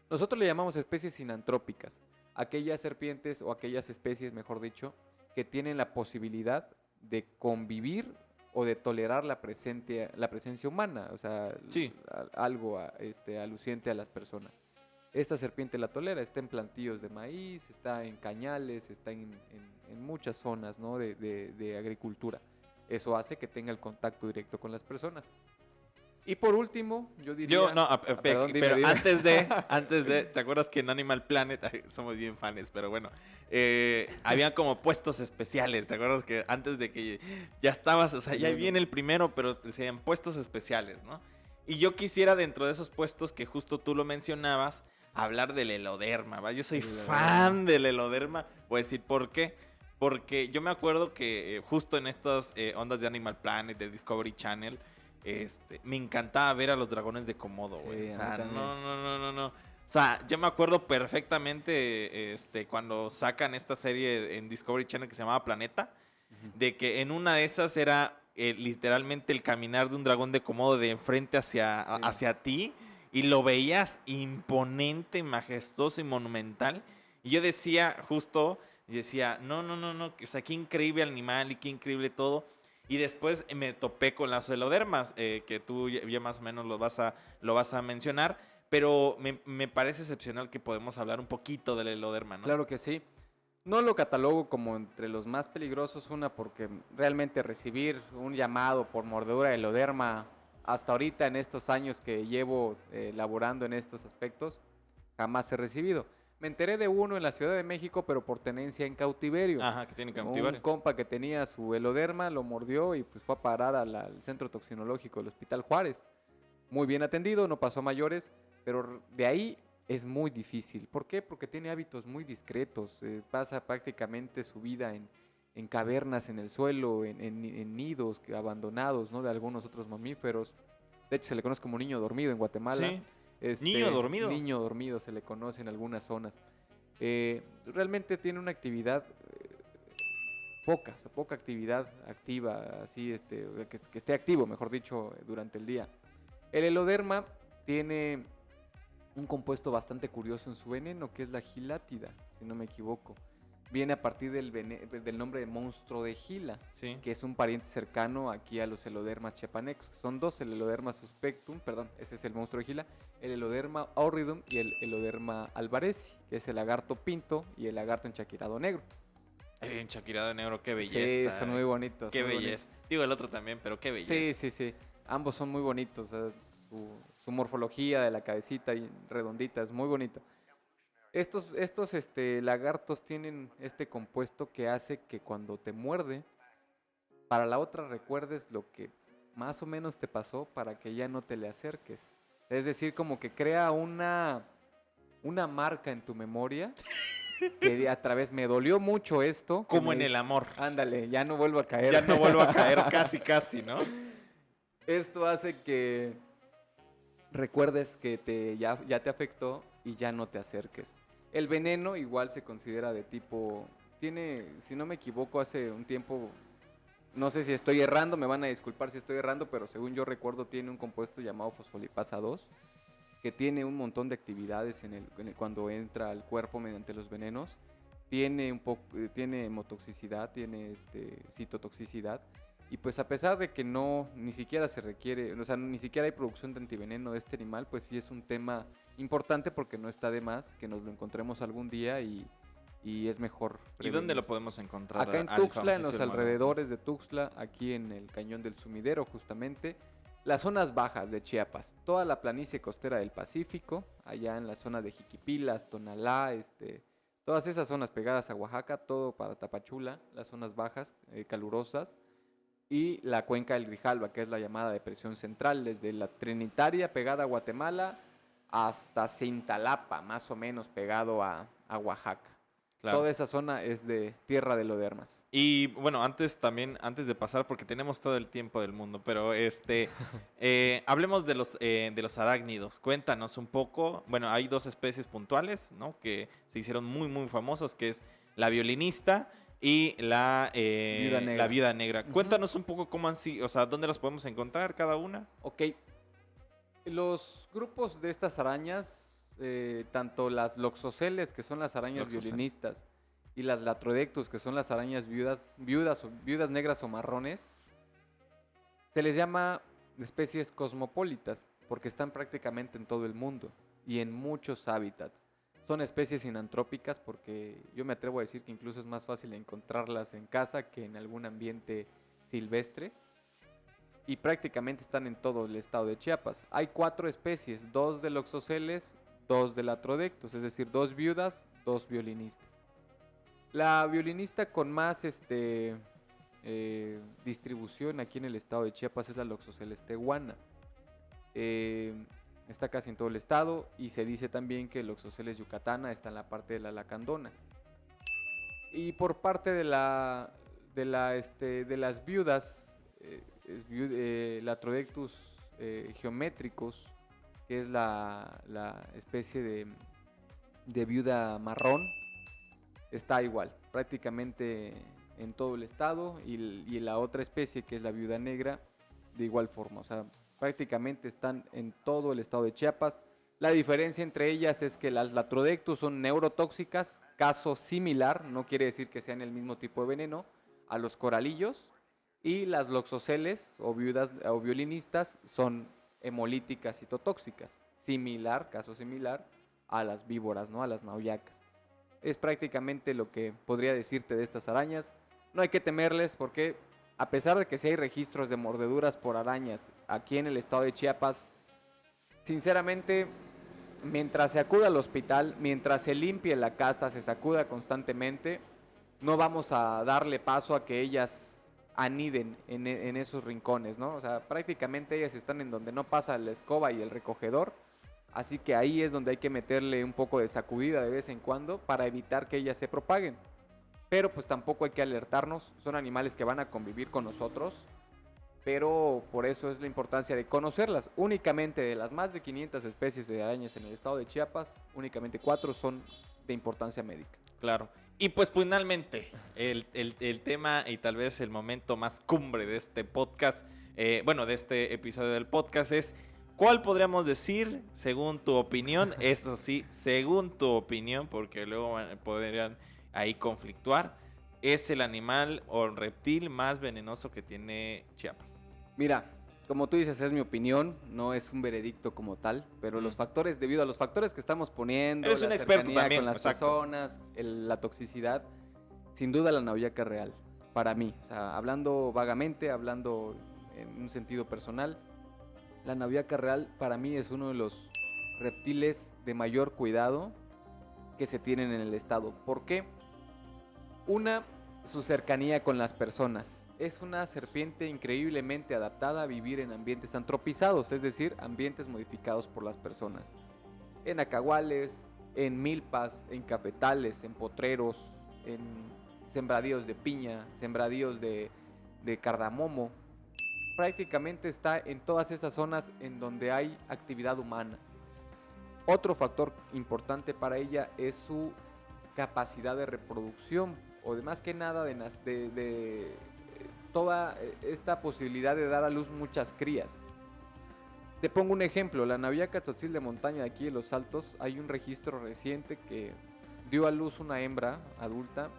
nosotros le llamamos especies sinantrópicas, aquellas serpientes o aquellas especies, mejor dicho, que tienen la posibilidad de convivir o de tolerar la presencia humana, o sea, Sí. algo aluciente a las personas. Esta serpiente la tolera, está en plantíos de maíz, está en cañales, está en muchas zonas, ¿no?, de agricultura. Eso hace que tenga el contacto directo con las personas. Y por último, yo diría... Perdón, dime, pero dime. antes de, ¿te acuerdas que en Animal Planet, ay, somos bien fans, pero bueno, habían como puestos especiales? ¿Te acuerdas que antes de que ya estabas, o sea, ya viene el primero, pero decían puestos especiales, ¿no? Y yo quisiera dentro de esos puestos que justo tú lo mencionabas, hablar del eloderma, ¿va? Yo soy fan del eloderma, voy a decir por qué. Porque yo me acuerdo que justo en estas ondas de Animal Planet, de Discovery Channel, me encantaba ver a los dragones de Komodo, güey. Sí, O sea, a mí también. no. O sea, yo me acuerdo perfectamente cuando sacan esta serie en Discovery Channel que se llamaba Planeta, de que en una de esas era literalmente el caminar de un dragón de Komodo de enfrente hacia ti y lo veías imponente, majestuoso y monumental. Y yo decía justo, no, o sea, qué increíble animal y qué increíble todo. Y después me topé con las elodermas, que tú ya más o menos lo vas a mencionar, pero me parece excepcional que podemos hablar un poquito del eloderma, ¿no? Claro que sí. No lo catalogo como entre los más peligrosos, porque realmente recibir un llamado por mordedura de eloderma hasta ahorita en estos años que llevo laborando en estos aspectos, jamás he recibido. Me enteré de uno en la Ciudad de México, pero por tenencia en cautiverio. Ajá, que tiene cautiverio. Un compa que tenía su eloderma lo mordió y pues fue a parar al centro toxinológico del Hospital Juárez. Muy bien atendido, no pasó a mayores, pero de ahí es muy difícil. ¿Por qué? Porque tiene hábitos muy discretos. Pasa prácticamente su vida en cavernas en el suelo, en nidos abandonados, ¿no?, de algunos otros mamíferos. De hecho, se le conoce como niño dormido en Guatemala. Sí. ¿Niño dormido? Niño dormido se le conoce en algunas zonas. Realmente tiene una actividad poca actividad activa, así que esté activo, mejor dicho, durante el día. El eloderma tiene un compuesto bastante curioso en su veneno, que es la gilátida, si no me equivoco. viene a partir del nombre de monstruo de Gila, Sí. que es un pariente cercano aquí a los helodermas chiapanecos. Son dos, el heloderma suspectum, perdón, ese es el monstruo de Gila, el heloderma horridum y el heloderma alvarezi, que es el lagarto pinto y el lagarto enchaquirado negro. El enchaquirado de negro, qué belleza. Sí, son muy bonitos. Qué muy belleza. bonitos. Digo, el otro también, pero qué belleza. Sí, sí, sí. Ambos son muy bonitos. O sea, su morfología de la cabecita y redondita es muy bonita. Estos lagartos tienen este compuesto que hace que cuando te muerde, para la otra recuerdes lo que más o menos te pasó para que ya no te le acerques. Es decir, como que crea una marca en tu memoria que a través me dolió mucho esto. que Como me en el hizo- amor. Ándale, ya no vuelvo a caer. Ya no vuelvo a caer casi, ¿no? Esto hace que recuerdes que ya te afectó y ya no te acerques. El veneno igual se considera de tipo, si no me equivoco, hace un tiempo, no sé si estoy errando, me van a disculpar si estoy errando, pero según yo recuerdo tiene un compuesto llamado fosfolipasa 2, que tiene un montón de actividades cuando entra al cuerpo mediante los venenos. Tiene tiene hemotoxicidad, tiene citotoxicidad. Y pues a pesar de que ni siquiera se requiere, o sea, ni siquiera hay producción de antiveneno de este animal, pues sí es un tema importante porque no está de más que nos lo encontremos algún día y es mejor ¿Y dónde prevenir. lo podemos encontrar? Acá en al Tuxtla, en los famosísimo alrededores de Tuxtla, aquí en el Cañón del Sumidero justamente, las zonas bajas de Chiapas, toda la planicie costera del Pacífico, allá en la zona de Jiquipilas, Tonalá, todas esas zonas pegadas a Oaxaca, todo para Tapachula, las zonas bajas, calurosas, y la cuenca del Grijalva, que es la llamada depresión central, desde la Trinitaria pegada a Guatemala hasta Cintalapa, más o menos pegado a Oaxaca. Claro. Toda esa zona es de tierra de lodermas. Y bueno, antes de pasar, porque tenemos todo el tiempo del mundo, pero hablemos de los arácnidos. Cuéntanos un poco. Bueno, hay dos especies puntuales, ¿no? Que se hicieron muy, muy famosos, que es la violinista y la Viuda negra. la viuda negra. Ujú. Cuéntanos un poco cómo han sido, o sea, dónde las podemos encontrar cada una. Ok. Los grupos de estas arañas, tanto las loxoceles, que son las arañas Loxocel. violinistas, y las latrodectus, que son las arañas viudas negras o marrones, se les llama especies cosmopolitas porque están prácticamente en todo el mundo y en muchos hábitats. Son especies inantrópicas porque yo me atrevo a decir que incluso es más fácil encontrarlas en casa que en algún ambiente silvestre. Y prácticamente están en todo el estado de Chiapas. Hay 4 especies, 2 de loxoceles, 2 de latrodectus, es decir, 2 viudas, 2 violinistas. La violinista con más distribución aquí en el estado de Chiapas es la Loxoceles tehuana. Está casi en todo el estado y se dice también que Loxoceles yucatana está en la parte de la lacandona. Y por parte de las viudas, Latrodectus geometricus, que es la especie de viuda marrón, está igual, prácticamente en todo el estado, y la otra especie, que es la viuda negra, de igual forma, o sea, prácticamente están en todo el estado de Chiapas. La diferencia entre ellas es que las Latrodectus son neurotóxicas, caso similar, no quiere decir que sean el mismo tipo de veneno, a los coralillos, y las loxoceles o viudas o violinistas son hemolíticas citotóxicas, caso similar a las víboras, ¿no? A las nauyacas. Es prácticamente lo que podría decirte de estas arañas. No hay que temerles porque a pesar de que sí hay registros de mordeduras por arañas aquí en el estado de Chiapas, sinceramente, mientras se acuda al hospital, mientras se limpie la casa, se sacuda constantemente, no vamos a darle paso a que ellas aniden en esos rincones, ¿no? O sea, prácticamente ellas están en donde no pasa la escoba y el recogedor, así que ahí es donde hay que meterle un poco de sacudida de vez en cuando para evitar que ellas se propaguen. Pero pues tampoco hay que alertarnos, son animales que van a convivir con nosotros, pero por eso es la importancia de conocerlas. Únicamente de las más de 500 especies de arañas en el estado de Chiapas, únicamente 4 son de importancia médica. Claro. Y pues finalmente, el tema y tal vez el momento más cumbre de este podcast, de este episodio del podcast es, ¿cuál podríamos decir, según tu opinión? Eso sí, según tu opinión, porque luego podrían ahí conflictuar. Es el animal o el reptil más venenoso que tiene Chiapas. Mira, como tú dices, es mi opinión, no es un veredicto como tal, pero los factores, debido a los factores que estamos poniendo, Eres la un experto cercanía también, con las exacto. personas, la toxicidad, sin duda la naviaca real, para mí. O sea, hablando vagamente, hablando en un sentido personal, la naviaca real para mí es uno de los reptiles de mayor cuidado que se tienen en el estado. ¿Por qué? Una, su cercanía con las personas. Es una serpiente increíblemente adaptada a vivir en ambientes antropizados, es decir, ambientes modificados por las personas. En acahuales, en milpas, en cafetales, en potreros, en sembradíos de piña, sembradíos de cardamomo. Prácticamente está en todas esas zonas en donde hay actividad humana. Otro factor importante para ella es su capacidad de reproducción, o de más que nada de toda esta posibilidad de dar a luz muchas crías. Te pongo un ejemplo, la naviaca tzotzil de montaña de aquí en Los Altos, hay un registro reciente que dio a luz una hembra adulta,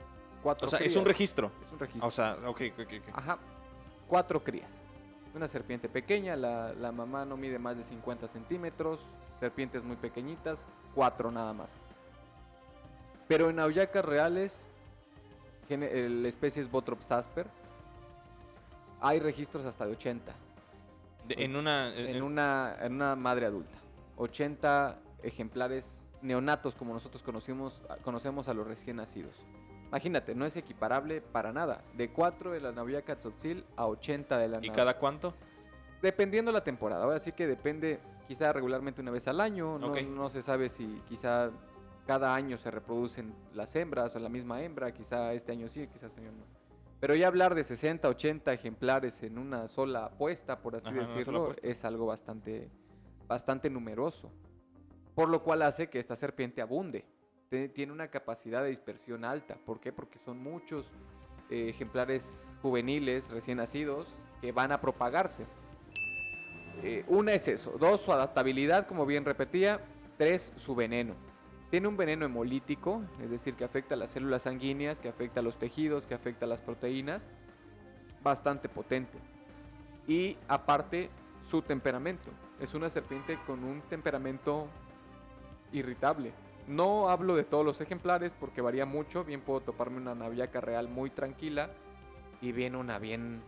4 O sea, crías. es un registro. Es un registro. O sea, ok. Ajá, 4 crías. Una serpiente pequeña, la mamá no mide más de 50 centímetros, serpientes muy pequeñitas, 4 nada más. Pero en naviacas reales, la especie es Botrops asper, hay registros hasta de 80 En una... en una madre adulta. 80 ejemplares neonatos, como nosotros conocemos a los recién nacidos. Imagínate, no es equiparable para nada. De 4 de la naviaca tzotzil a 80 de la ¿Y cada cuánto? Dependiendo la temporada. Ahora sí que depende, quizá regularmente una vez al año. No, Ok. no se sabe si quizá cada año se reproducen las hembras o la misma hembra. Quizá este año sí, quizá este año no. Pero ya hablar de 60, 80 ejemplares en una sola apuesta, por así Ajá, en una sola decirlo, apuesta. es algo bastante numeroso. Por lo cual hace que esta serpiente abunde. Tiene una capacidad de dispersión alta. ¿Por qué? Porque son muchos ejemplares juveniles, recién nacidos, que van a propagarse. Una es eso. 2, su adaptabilidad, como bien repetía. 3, su veneno. Tiene un veneno hemolítico, es decir, que afecta a las células sanguíneas, que afecta a los tejidos, que afecta a las proteínas. Bastante potente. Y aparte, su temperamento. Es una serpiente con un temperamento irritable. No hablo de todos los ejemplares porque varía mucho. Bien puedo toparme una naviaca real muy tranquila y bien una bien,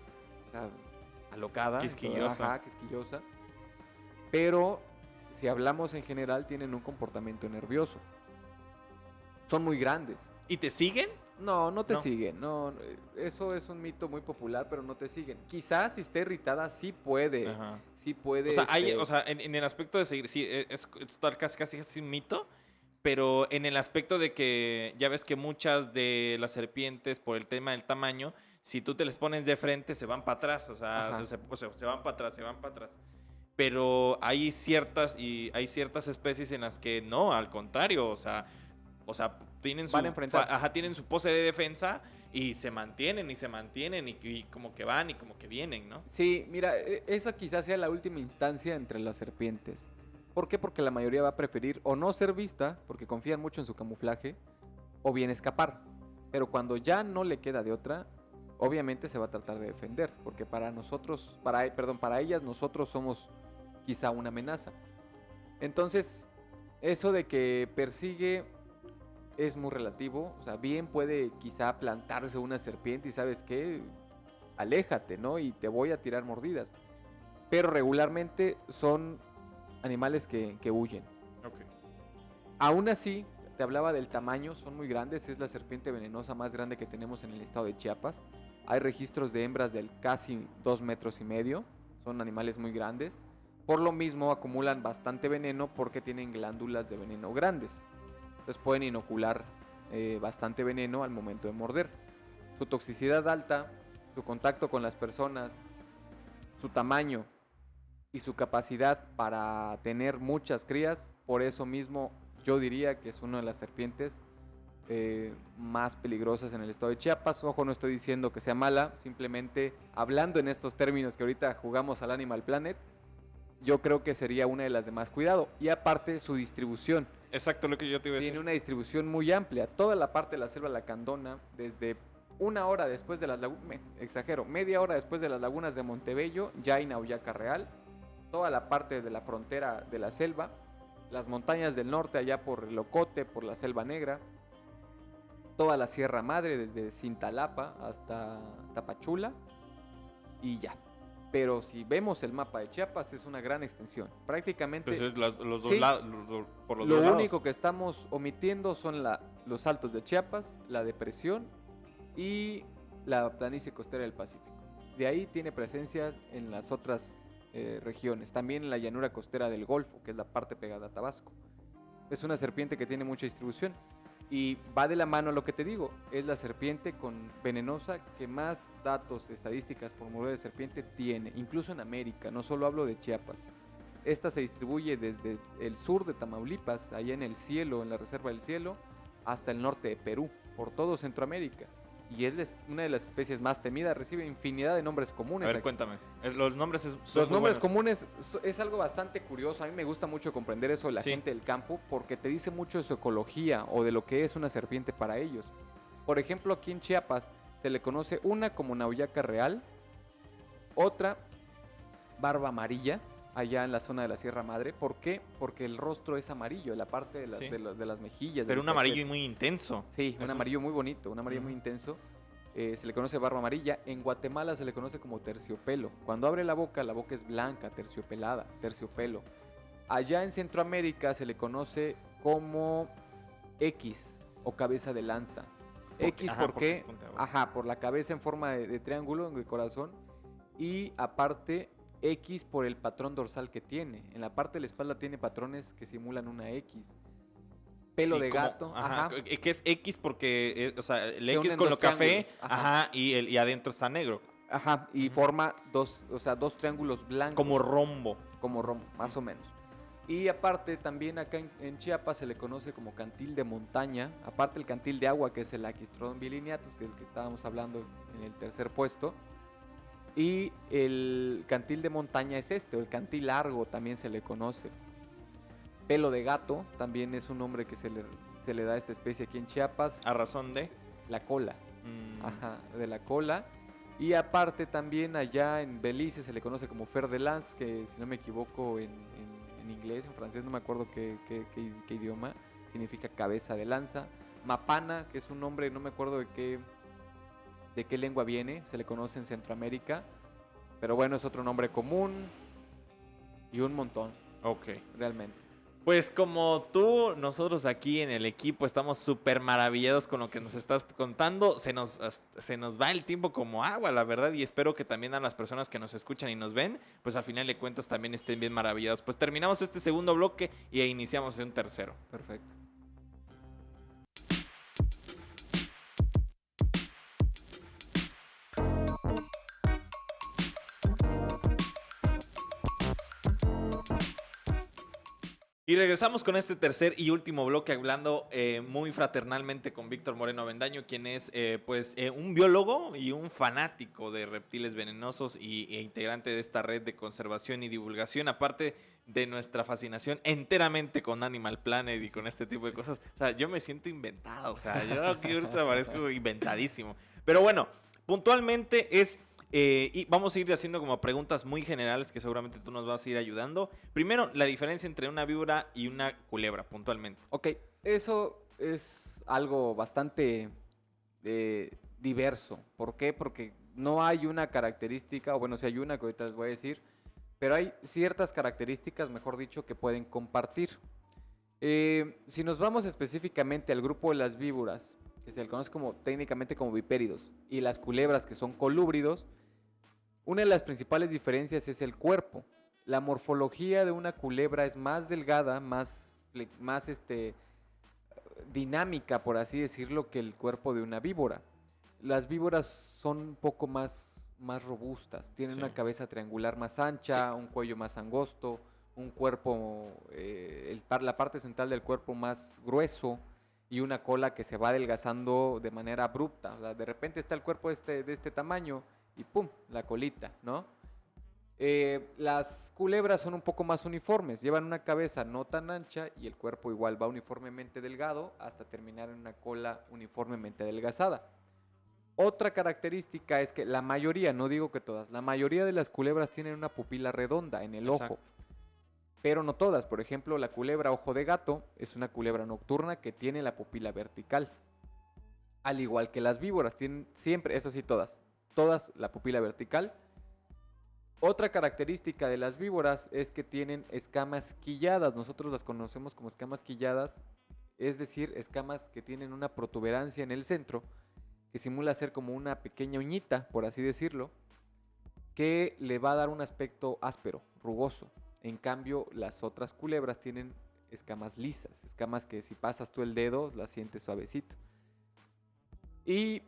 o sea, alocada. Quisquillosa. Ajá, quisquillosa. Pero si hablamos en general, tienen un comportamiento nervioso. Son muy grandes. ¿Y te siguen? No te No. siguen. No, eso es un mito muy popular, pero no te siguen. Quizás si esté irritada sí puede. Ajá. Sí puede. O sea, en el aspecto de seguir, sí, es casi un mito, pero en el aspecto de que ya ves que muchas de las serpientes, por el tema del tamaño, si tú te les pones de frente, se van para atrás, o sea, se van para atrás, se van para atrás. Pero hay ciertas especies en las que no, al contrario, o sea, tienen Van a enfrentar. tienen su pose de defensa y se mantienen y como que van y como que vienen, ¿no? Sí, mira, esa quizás sea la última instancia entre las serpientes. ¿Por qué? Porque la mayoría va a preferir o no ser vista, porque confían mucho en su camuflaje, o bien escapar. Pero cuando ya no le queda de otra, obviamente se va a tratar de defender, porque para ellas nosotros somos quizá una amenaza. Entonces, eso de que persigue es muy relativo. O sea, bien puede quizá plantarse una serpiente y ¿sabes qué? Aléjate, ¿no? Y te voy a tirar mordidas. Pero regularmente son animales que huyen. Okay. Aún así, te hablaba del tamaño, son muy grandes. Es la serpiente venenosa más grande que tenemos en el estado de Chiapas. Hay registros de hembras de casi 2,5 metros. Son animales muy grandes. Por lo mismo acumulan bastante veneno porque tienen glándulas de veneno grandes. Entonces pueden inocular bastante veneno al momento de morder. Su toxicidad alta, su contacto con las personas, su tamaño y su capacidad para tener muchas crías, por eso mismo yo diría que es una de las serpientes más peligrosas en el estado de Chiapas. Ojo, no estoy diciendo que sea mala, simplemente hablando en estos términos que ahorita jugamos al Animal Planet, yo creo que sería una de las de más cuidado. Y aparte su distribución. Exacto, lo que yo te iba a Tiene decir. una distribución muy amplia. Toda la parte de la selva lacandona, desde una hora después de las lagunas, exagero, media hora después de las lagunas de Montebello, ya hay Nauyaca Real. Toda la parte de la frontera de la selva, las montañas del norte, allá por el Ocote, por la Selva Negra, toda la Sierra Madre, desde Cintalapa hasta Tapachula, y ya. Pero si vemos el mapa de Chiapas, es una gran extensión. Prácticamente, Pues es los dos sí, lados, por los lo dos lados. único que estamos omitiendo son los altos de Chiapas, la depresión y la planicie costera del Pacífico. De ahí tiene presencia en las otras regiones. También en la llanura costera del Golfo, que es la parte pegada a Tabasco. Es una serpiente que tiene mucha distribución. Y va de la mano a lo que te digo, es la serpiente venenosa que más datos, estadísticas por mordida de serpiente tiene, incluso en América, no solo hablo de Chiapas. Esta se distribuye desde el sur de Tamaulipas, allá en el cielo, en la reserva del cielo, hasta el norte de Perú, por todo Centroamérica. Y es una de las especies más temidas, recibe infinidad de nombres comunes. A ver, aquí. cuéntame. Los nombres son Los muy nombres buenos. comunes es algo bastante curioso. A mí me gusta mucho comprender eso de la Sí. gente del campo porque te dice mucho de su ecología o de lo que es una serpiente para ellos. Por ejemplo, aquí en Chiapas se le conoce una como Nauyaca Real, otra barba amarilla, allá en la zona de la Sierra Madre. ¿Por qué? Porque el rostro es amarillo, la parte de las, Sí. de las mejillas. de Pero los un amarillo cachetes. muy intenso. Sí, un Es amarillo muy bonito, un amarillo muy Ujú. intenso. Se le conoce barba amarilla. En Guatemala se le conoce como terciopelo. Cuando abre la boca es blanca, terciopelada, terciopelo. Allá en Centroamérica se le conoce como X o cabeza de lanza. X Ajá, porque es porque, puntiagudo. ajá, por la cabeza en forma de triángulo, de corazón. Y aparte X por el patrón dorsal que tiene. En la parte de la espalda tiene patrones que simulan una X. Pelo Sí, de como- gato, ajá. Que es X porque, o sea, el Se X unen con dos lo café, triángulos, ajá. y adentro está negro, Ajá, y Ujú. forma dos, o sea, dos triángulos blancos. como rombo. Como rombo, más o menos. Y aparte, también acá en Chiapas se le conoce como cantil de montaña. Aparte el cantil de agua, que es el Aquistrodon bilineatus, que es el que estábamos hablando en el tercer puesto. Y el cantil de montaña es este, o el cantil largo también se le conoce. Pelo de gato también es un nombre que se le da a esta especie aquí en Chiapas. A razón de... La cola. mm, Ajá, de la cola. Y aparte también allá en Belice se le conoce como fer de lance, que si no me equivoco en inglés, en francés, no me acuerdo qué idioma, significa cabeza de lanza. Mapana, que es un nombre, no me acuerdo de qué lengua viene, se le conoce en Centroamérica, pero bueno, es otro nombre común y un montón, Ok. realmente. Pues como tú, nosotros aquí en el equipo estamos súper maravillados con lo que nos estás contando. Se nos va el tiempo como agua, la verdad, y espero que también a las personas que nos escuchan y nos ven, pues al final de cuentas también estén bien maravillados. Pues terminamos este segundo bloque y iniciamos un tercero. Perfecto. Y regresamos con este tercer y último bloque hablando muy fraternalmente con Víctor Moreno Avendaño, quien es un biólogo y un fanático de reptiles venenosos e integrante de esta red de conservación y divulgación, aparte de nuestra fascinación enteramente con Animal Planet y con este tipo de cosas. O sea, yo me siento inventado, o sea, yo aquí ahorita parezco inventadísimo. Pero bueno, puntualmente y vamos a ir haciendo como preguntas muy generales que seguramente tú nos vas a ir ayudando. Primero, la diferencia entre una víbora y una culebra, puntualmente. Ok, eso es algo bastante diverso. ¿Por qué? Porque no hay una característica, o bueno, si hay una que ahorita les voy a decir, pero hay ciertas características, mejor dicho, que pueden compartir. Si nos vamos específicamente al grupo de las víboras, que se le conoce técnicamente como vipéridos, y las culebras, que son colúbridos, una de las principales diferencias es el cuerpo. La morfología de una culebra es más delgada, más dinámica, por así decirlo, que el cuerpo de una víbora. Las víboras son un poco más robustas, tienen Sí. una cabeza triangular más ancha, un cuello más angosto, un cuerpo, la parte central del cuerpo más grueso y una cola que se va adelgazando de manera abrupta. O sea, de repente está el cuerpo de este tamaño y ¡pum!, la colita, ¿no? Las culebras son un poco más uniformes, llevan una cabeza no tan ancha y el cuerpo igual va uniformemente delgado hasta terminar en una cola uniformemente adelgazada. Otra característica es que la mayoría, no digo que todas, la mayoría de las culebras tienen una pupila redonda en el Exacto. ojo, pero no todas. Por ejemplo, la culebra ojo de gato es una culebra nocturna que tiene la pupila vertical. Al igual que las víboras, tienen siempre, eso sí, todas la pupila vertical. Otra característica de las víboras es que tienen escamas quilladas. Nosotros las conocemos como escamas quilladas, es decir, escamas que tienen una protuberancia en el centro, que simula ser como una pequeña uñita, por así decirlo, que le va a dar un aspecto áspero, rugoso. En cambio, las otras culebras tienen escamas lisas, escamas que si pasas tú el dedo las sientes suavecito. Y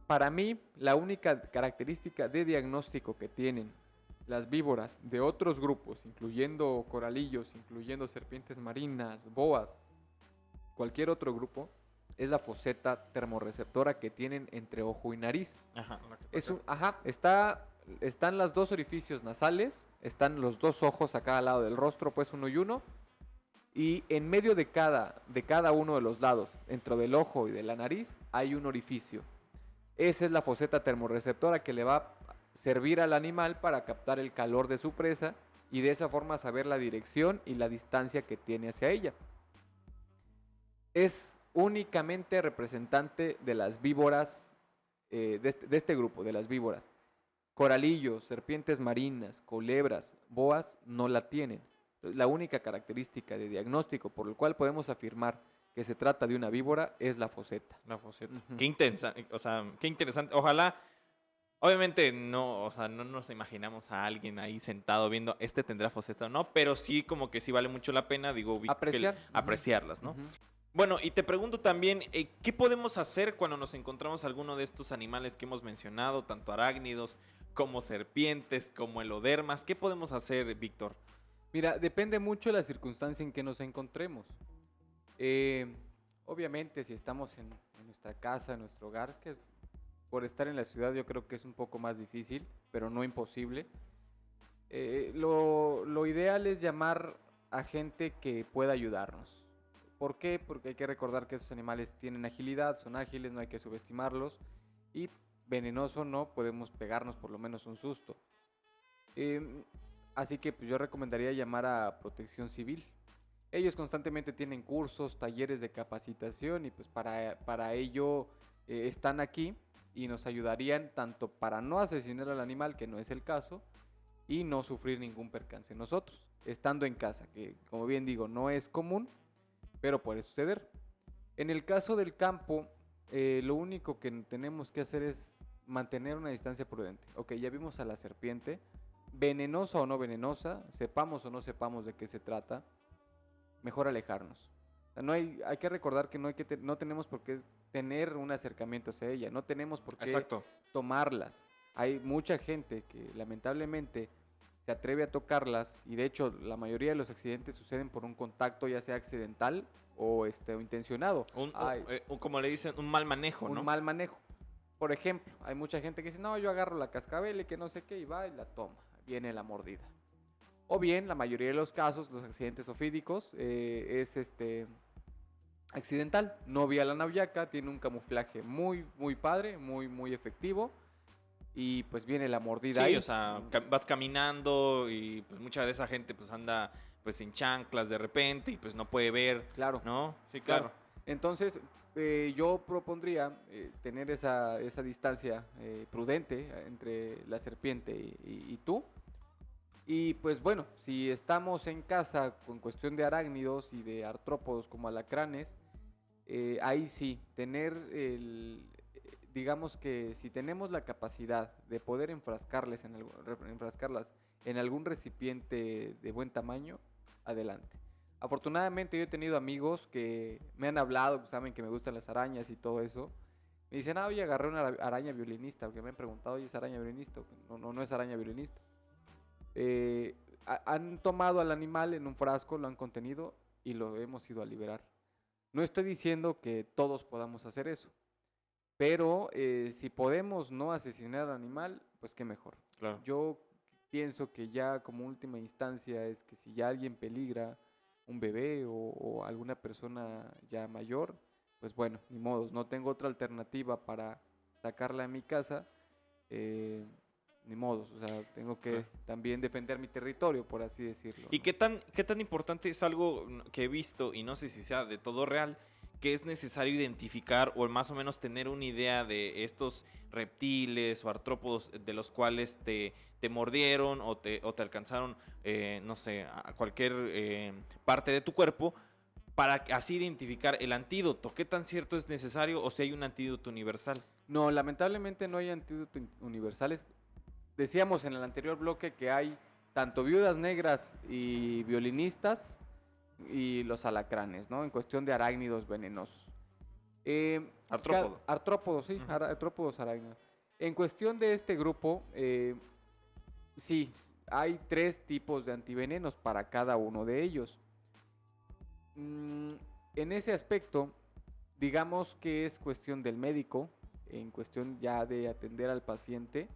para mí, la única característica de diagnóstico que tienen las víboras de otros grupos, incluyendo coralillos, incluyendo serpientes marinas, boas, cualquier otro grupo, es la foseta termorreceptora que tienen entre ojo y nariz. Ajá. La que Es toca. están los dos orificios nasales, están los dos ojos a cada lado del rostro, pues uno y uno, y en medio de cada uno de los lados, dentro del ojo y de la nariz, hay un orificio. Esa es la foseta termorreceptora que le va a servir al animal para captar el calor de su presa y de esa forma saber la dirección y la distancia que tiene hacia ella. Es únicamente representante de las víboras, de este grupo, de las víboras. Coralillos, serpientes marinas, culebras, boas no la tienen. La única característica de diagnóstico por el cual podemos afirmar que se trata de una víbora es la foseta. La foseta. Ujú. Qué intensa, o sea, qué interesante. Ojalá, obviamente no, o sea, no nos imaginamos a alguien ahí sentado viendo este tendrá foseta o no, pero sí como que sí vale mucho la pena, digo, Apreciar. Ujú. apreciarlas, ¿no? Ujú. Bueno, y te pregunto también, ¿qué podemos hacer cuando nos encontramos alguno de estos animales que hemos mencionado, tanto arácnidos como serpientes, como elodermas? ¿Qué podemos hacer, Víctor? Mira, depende mucho de la circunstancia en que nos encontremos. Eh, Obviamente, si estamos en nuestra casa, en nuestro hogar, que por estar en la ciudad yo creo que es un poco más difícil, pero no imposible. Lo ideal es llamar a gente que pueda ayudarnos. ¿Por qué? Porque hay que recordar que esos animales tienen agilidad, son ágiles, no hay que subestimarlos. Y venenoso no, podemos pegarnos por lo menos un susto. Em, Así que pues, yo recomendaría llamar a Protección Civil. Ellos constantemente tienen cursos, talleres de capacitación y pues para ello están aquí y nos ayudarían tanto para no asesinar al animal, que no es el caso, y no sufrir ningún percance nosotros, estando en casa, que como bien digo, no es común, pero puede suceder. En el caso del campo, lo único que tenemos que hacer es mantener una distancia prudente. Ok, ya vimos a la serpiente, venenosa o no venenosa, sepamos o no sepamos de qué se trata, mejor alejarnos. O sea, hay que recordar que no tenemos por qué tener un acercamiento hacia ella, no tenemos por qué Exacto. tomarlas. Hay mucha gente que lamentablemente se atreve a tocarlas y de hecho la mayoría de los accidentes suceden por un contacto ya sea accidental o intencionado. Hay Como le dicen, un mal manejo, un ¿no? mal manejo. Por ejemplo, hay mucha gente que dice, no, yo agarro la cascabel y que no sé qué y va y la toma. Viene la mordida. O bien, la mayoría de los casos, los accidentes ofídicos, es accidental. No vía la naviaca, tiene un camuflaje muy, muy padre, muy, muy efectivo. Y pues viene la mordida Sí, ahí. o sea, vas caminando y pues mucha de esa gente pues anda pues en chanclas de repente y pues no puede ver, Claro, ¿no? Sí, claro. claro. Entonces, yo propondría tener esa distancia prudente entre la serpiente y tú. Y pues bueno, si estamos en casa con cuestión de arácnidos y de artrópodos como alacranes, ahí sí, digamos que si tenemos la capacidad de poder enfrascarlas en algún recipiente de buen tamaño, adelante. Afortunadamente yo he tenido amigos que me han hablado, que saben que me gustan las arañas y todo eso. Me dicen, oye, agarré una araña violinista, porque me han preguntado, oye, ¿es araña violinista? No, no, no es araña violinista. Han tomado al animal en un frasco, lo han contenido y lo hemos ido a liberar. No estoy diciendo que todos podamos hacer eso, pero si podemos no asesinar al animal, pues qué mejor. Claro. Yo pienso que ya como última instancia es que si ya alguien peligra, un bebé o alguna persona ya mayor, pues bueno, ni modos, no tengo otra alternativa para sacarla a mi casa, eh, ni modos, o sea, tengo que Claro. también defender mi territorio, por así decirlo, ¿Y ¿no? qué tan importante es algo que he visto, y no sé si sea de todo real, que es necesario identificar o más o menos tener una idea de estos reptiles o artrópodos de los cuales te mordieron o te alcanzaron, no sé, a cualquier parte de tu cuerpo, para así identificar el antídoto? ¿Qué tan cierto es necesario o si hay un antídoto universal? No, lamentablemente no hay antídotos universales. Decíamos en el anterior bloque que hay tanto viudas negras y violinistas y los alacranes, ¿no? En cuestión de arácnidos venenosos. Artrópodo. Artrópodos, sí, Ujú. artrópodos arácnidos. En cuestión de este grupo, sí, hay 3 tipos de antivenenos para cada uno de ellos. En ese aspecto, digamos que es cuestión del médico, en cuestión ya de atender al paciente,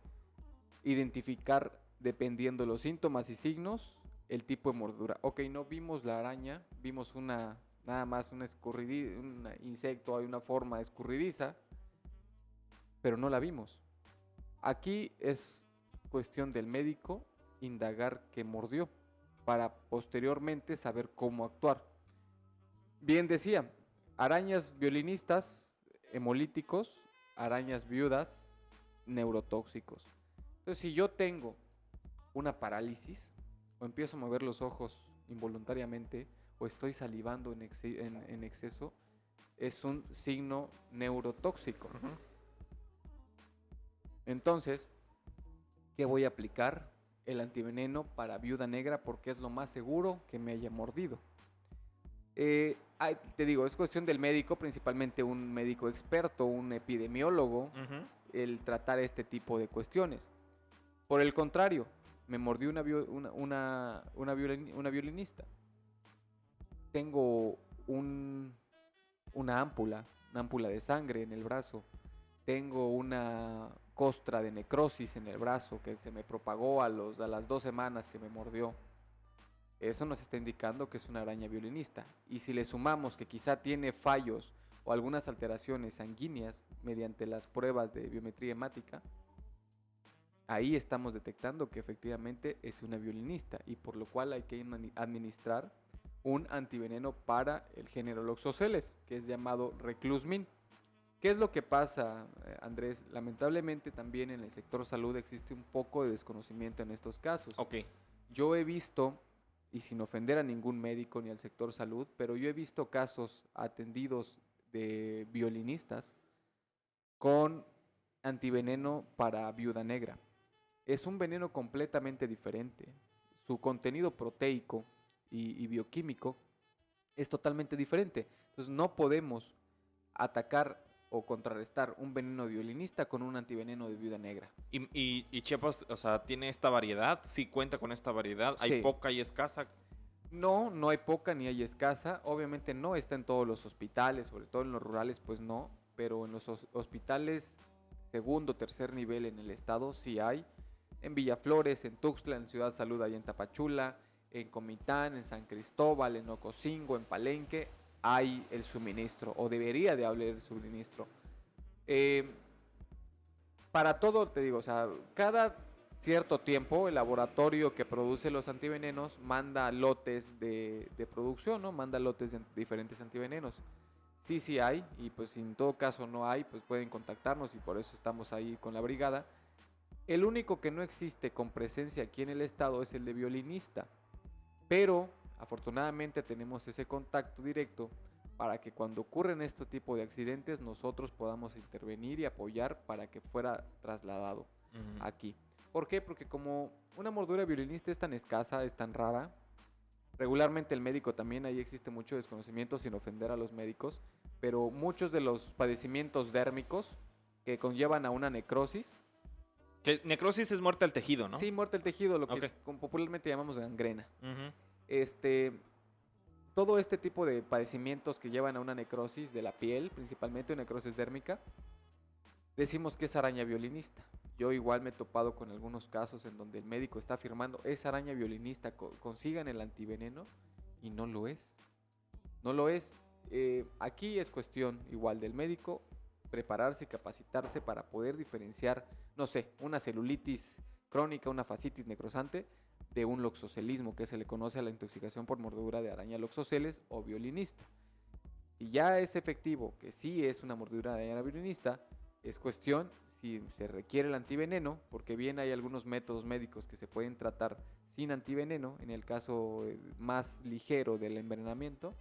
identificar, dependiendo los síntomas y signos, el tipo de mordedura. Ok, no vimos la araña, vimos nada más un insecto, hay una forma escurridiza, pero no la vimos. Aquí es cuestión del médico indagar qué mordió para posteriormente saber cómo actuar. Bien decía, arañas violinistas, hemolíticos, arañas viudas, neurotóxicos. Entonces, si yo tengo una parálisis, o empiezo a mover los ojos involuntariamente, o estoy salivando en exceso, es un signo neurotóxico. Ujú. Entonces, ¿qué voy a aplicar? El antiveneno para viuda negra porque es lo más seguro que me haya mordido. Te digo, es cuestión del médico, principalmente un médico experto, un epidemiólogo, Ujú. el tratar este tipo de cuestiones. Por el contrario, me mordió una violinista. Tengo una ámpula de sangre en el brazo. Tengo una costra de necrosis en el brazo que se me propagó a las 2 semanas que me mordió. Eso nos está indicando que es una araña violinista. Y si le sumamos que quizá tiene fallos o algunas alteraciones sanguíneas mediante las pruebas de biometría hemática, ahí estamos detectando que efectivamente es una violinista y por lo cual hay que administrar un antiveneno para el género Loxoceles, que es llamado Reclusmin. ¿Qué es lo que pasa, Andrés? Lamentablemente también en el sector salud existe un poco de desconocimiento en estos casos. Ok. Yo he visto, y sin ofender a ningún médico ni al sector salud, pero yo he visto casos atendidos de violinistas con antiveneno para viuda negra. Es un veneno completamente diferente. Su contenido proteico y bioquímico es totalmente diferente. Entonces no podemos atacar o contrarrestar un veneno violinista con un antiveneno de viuda negra. Y Chiapas, o sea, tiene esta variedad, sí cuenta con esta variedad, hay Sí. poca y escasa. No, no hay poca ni hay escasa. Obviamente no está en todos los hospitales, sobre todo en los rurales, pues no. Pero en los hospitales segundo, tercer nivel en el estado sí hay. En Villaflores, en Tuxtla, en Ciudad Salud, allá en Tapachula, en Comitán, en San Cristóbal, en Ocosingo, en Palenque, hay el suministro, o debería de haber el suministro. Eh, para todo, te digo, o sea, cada cierto tiempo el laboratorio que produce los antivenenos manda lotes de producción, ¿no? Manda lotes de diferentes antivenenos. Sí, sí hay, y pues si en todo caso no hay, pues pueden contactarnos y por eso estamos ahí con la brigada. El único que no existe con presencia aquí en el estado es el de violinista, pero afortunadamente tenemos ese contacto directo para que cuando ocurren este tipo de accidentes nosotros podamos intervenir y apoyar para que fuera trasladado Ujú. aquí. ¿Por qué? Porque como una mordura violinista es tan escasa, es tan rara, regularmente el médico también, ahí existe mucho desconocimiento sin ofender a los médicos, pero muchos de los padecimientos dérmicos que conllevan a una necrosis, Que necrosis es muerte al tejido, ¿no? sí, muerte del tejido, lo que Ok. popularmente llamamos gangrena. Ujú. Este, todo este tipo de padecimientos que llevan a una necrosis de la piel, principalmente una necrosis dérmica, decimos que es araña violinista. Yo igual me he topado con algunos casos en donde el médico está afirmando, es araña violinista, consigan el antiveneno, y no lo es. No lo es. Aquí es cuestión igual del médico prepararse y capacitarse para poder diferenciar, no sé, una celulitis crónica, una fascitis necrosante, de un loxocelismo, que se le conoce a la intoxicación por mordedura de araña loxoceles o violinista. Si ya es efectivo que sí es una mordedura de araña violinista, es cuestión si se requiere el antiveneno, porque bien hay algunos métodos médicos que se pueden tratar sin antiveneno, en el caso más ligero del envenenamiento,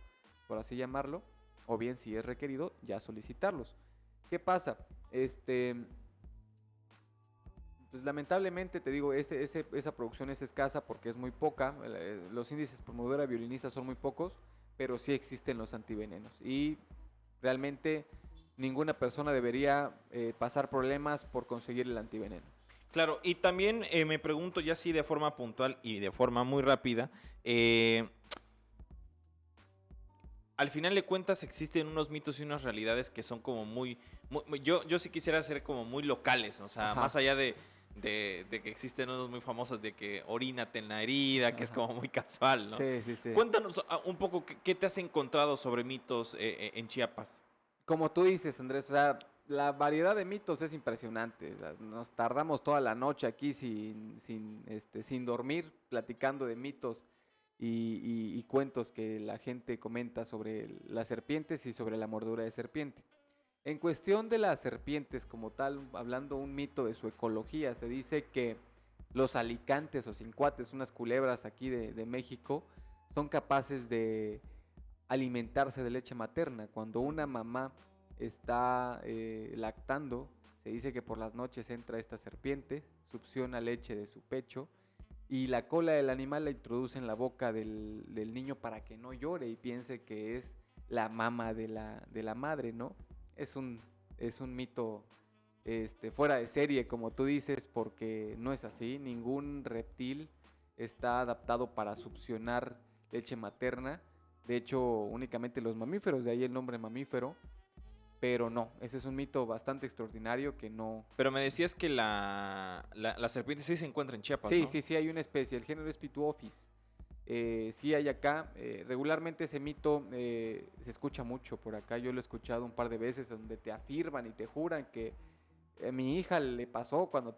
por así llamarlo, o bien si es requerido, ya solicitarlos. ¿Qué pasa? Pues lamentablemente te digo, esa producción es escasa porque es muy poca, los índices por mordedura violinista son muy pocos, pero sí existen los antivenenos y realmente ninguna persona debería pasar problemas por conseguir el antiveneno. Claro, y también me pregunto ya así de forma puntual y de forma muy rápida, al final de cuentas existen unos mitos y unas realidades que son como yo sí quisiera ser como muy locales, o sea, Ajá. más allá de que existen unos muy famosos de que orínate en la herida, que es Ajá. como muy casual, ¿no? Sí, sí, sí. Cuéntanos un poco qué te has encontrado sobre mitos en Chiapas. Como tú dices, Andrés, o sea, la variedad de mitos es impresionante. O sea, nos tardamos toda la noche aquí sin dormir, platicando de mitos y cuentos que la gente comenta sobre las serpientes y sobre la mordedura de serpiente. En cuestión de las serpientes como tal, hablando un mito de su ecología, se dice que los alicantes o cincuates, unas culebras aquí de México, son capaces de alimentarse de leche materna. Cuando una mamá está lactando, se dice que por las noches entra esta serpiente, succiona leche de su pecho y la cola del animal la introduce en la boca del niño para que no llore y piense que es la mama de la madre, ¿no? Es un mito fuera de serie, como tú dices, porque no es así. Ningún reptil está adaptado para succionar leche materna. De hecho, únicamente los mamíferos, de ahí el nombre mamífero. Pero no, ese es un mito bastante extraordinario que no... Pero me decías que la serpiente sí se encuentra en Chiapas, Sí, ¿no? sí, sí, hay una especie, el género es Pituophis. Sí hay acá, regularmente ese mito se escucha mucho por acá, yo lo he escuchado un par de veces donde te afirman y te juran que a mi hija le pasó cuando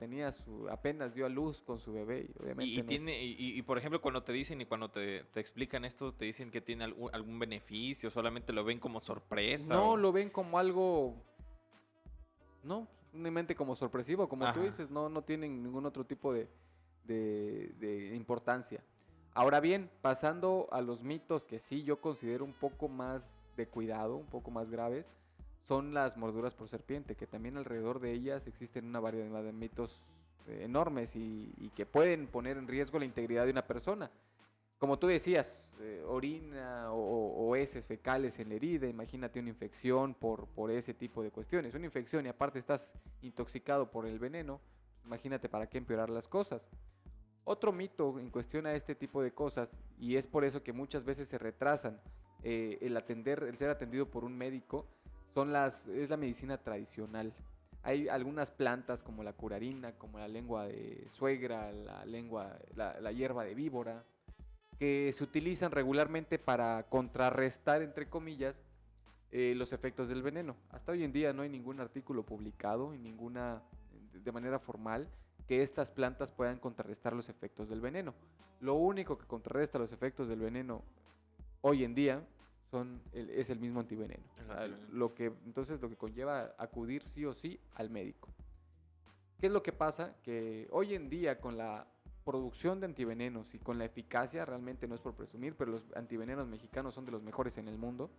apenas dio a luz con su bebé y obviamente no es... Por ejemplo, cuando te dicen y cuando te explican esto, te dicen que tiene algún beneficio, solamente lo ven como sorpresa No o... lo ven como algo, no, simplemente como sorpresivo, como tú Ajá. dices, no tienen ningún otro tipo de importancia. Ahora bien, pasando a los mitos que sí yo considero un poco más de cuidado, un poco más graves, son las morduras por serpiente, que también alrededor de ellas existen una variedad de mitos enormes y que pueden poner en riesgo la integridad de una persona. Como tú decías, orina o heces fecales en la herida, imagínate una infección por ese tipo de cuestiones. Una infección y aparte estás intoxicado por el veneno, imagínate para qué empeorar las cosas. Otro mito en cuestión a este tipo de cosas, y es por eso que muchas veces se retrasan el ser atendido por un médico, es la medicina tradicional. Hay algunas plantas como la curarina, como la lengua de suegra, la hierba de víbora, que se utilizan regularmente para contrarrestar, entre comillas, los efectos del veneno. Hasta hoy en día no hay ningún artículo publicado de manera formal que estas plantas puedan contrarrestar los efectos del veneno. Lo único que contrarresta los efectos del veneno hoy en día es el mismo antiveneno. Entonces lo que conlleva acudir sí o sí al médico. ¿Qué es lo que pasa? Que hoy en día con la producción de antivenenos y con la eficacia, realmente no es por presumir, pero los antivenenos mexicanos son de los mejores en el mundo.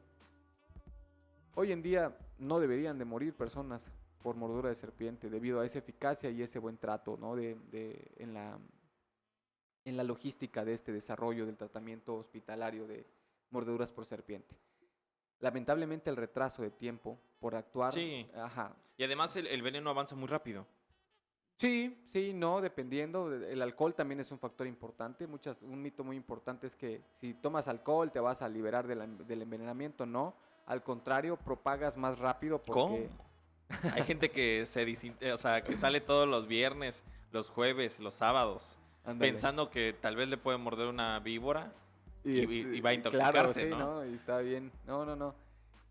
Hoy en día no deberían de morir personas por mordedura de serpiente debido a esa eficacia y ese buen trato, ¿no? En la logística de este desarrollo del tratamiento hospitalario de mordeduras por serpiente. Lamentablemente el retraso de tiempo por actuar... Sí. Ajá. Y además el veneno avanza muy rápido. Sí, sí, no, dependiendo. El alcohol también es un factor importante. Un mito muy importante es que si tomas alcohol te vas a liberar del envenenamiento. No, al contrario, propagas más rápido porque... ¿Cómo? Hay gente que o sea, que sale todos los viernes, los jueves, los sábados, Ándale. pensando que tal vez le puede morder una víbora y este, va a claro, intoxicarse, sí, ¿no? Y está bien. No, no, no.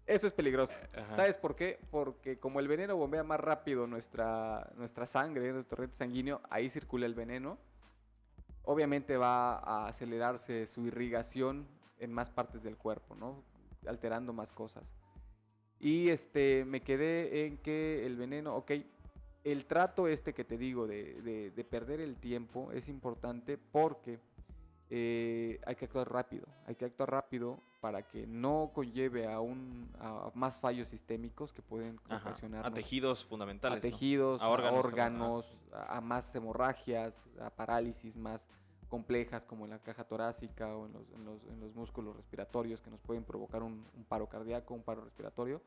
Eso es peligroso. Ajá. ¿Sabes por qué? Porque como el veneno bombea más rápido nuestra sangre, nuestro torrente sanguíneo, ahí circula el veneno. Obviamente va a acelerarse su irrigación en más partes del cuerpo, ¿no? Alterando más cosas. Y me quedé en que el veneno, ok, el trato que te digo de perder el tiempo es importante porque hay que actuar rápido para que no conlleve a más fallos sistémicos que pueden Ajá. ocasionar A tejidos fundamentales, a tejidos, ¿no? a órganos, órganos, a más hemorragias, a parálisis más complejas como en la caja torácica o en los músculos respiratorios que nos pueden provocar un paro cardíaco, un paro respiratorio.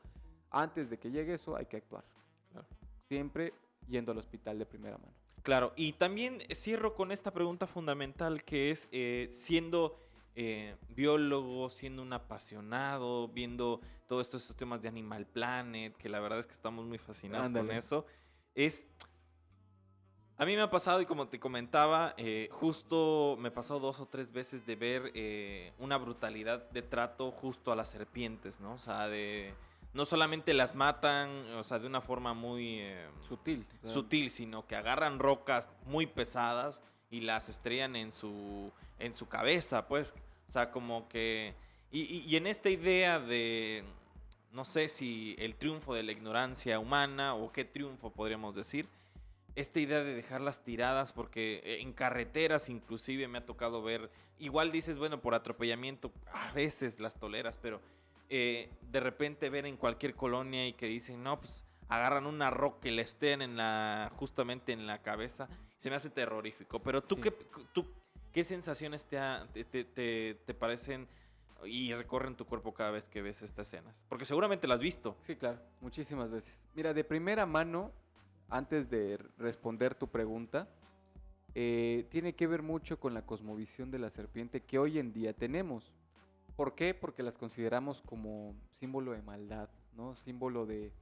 Antes de que llegue eso hay que actuar. Claro. Siempre yendo al hospital de primera mano. Claro, y también cierro con esta pregunta fundamental que es, siendo biólogo, siendo un apasionado, viendo todos estos temas de Animal Planet, que la verdad es que estamos muy fascinados con Ándale. eso, a mí me ha pasado, y como te comentaba, justo me pasó 2 o 3 veces de ver una brutalidad de trato justo a las serpientes, ¿no? O sea, no solamente las matan, o sea, de una forma muy Sutil. sutil, sino que agarran rocas muy pesadas y las estrellan en su cabeza, pues. O sea, como que... Y en esta idea de, no sé si el triunfo de la ignorancia humana o qué triunfo podríamos decir, esta idea de dejarlas tiradas, porque en carreteras inclusive me ha tocado ver, igual dices, bueno, por atropellamiento a veces las toleras, pero de repente ver en cualquier colonia y que dicen, no, pues agarran una roca y la estén justamente en la cabeza, se me hace terrorífico. Pero tú, Sí. ¿qué sensaciones te parecen y recorren tu cuerpo cada vez que ves estas escenas? Porque seguramente las has visto. Sí, claro, muchísimas veces. Mira, de primera mano, antes de responder tu pregunta, tiene que ver mucho con la cosmovisión de la serpiente que hoy en día tenemos. ¿Por qué? Porque las consideramos como símbolo de maldad, ¿no? Símbolo de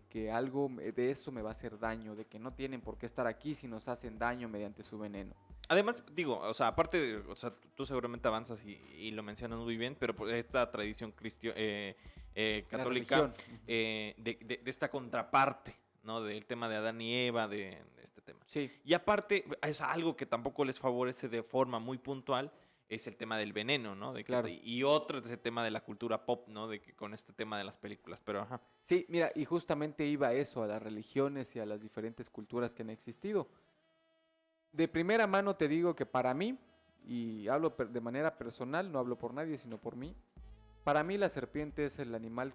que algo de eso me va a hacer daño, de que no tienen por qué estar aquí si nos hacen daño mediante su veneno. Además, digo, o sea, aparte de, o sea, tú seguramente avanzas y lo mencionas muy bien, pero por esta tradición La católica, religión. de esta contraparte, ¿no? Del tema de Adán y Eva, de este tema. Sí, Y aparte, es algo que tampoco les favorece de forma muy puntual, es el tema del veneno, ¿no? Claro. Y otro es el tema de la cultura pop, ¿no? De que con este tema de las películas, pero ajá. sí, mira, y justamente iba a eso, a las religiones y a las diferentes culturas que han existido. De primera mano te digo que para mí, y hablo de manera personal, no hablo por nadie, sino por mí, para mí la serpiente es el animal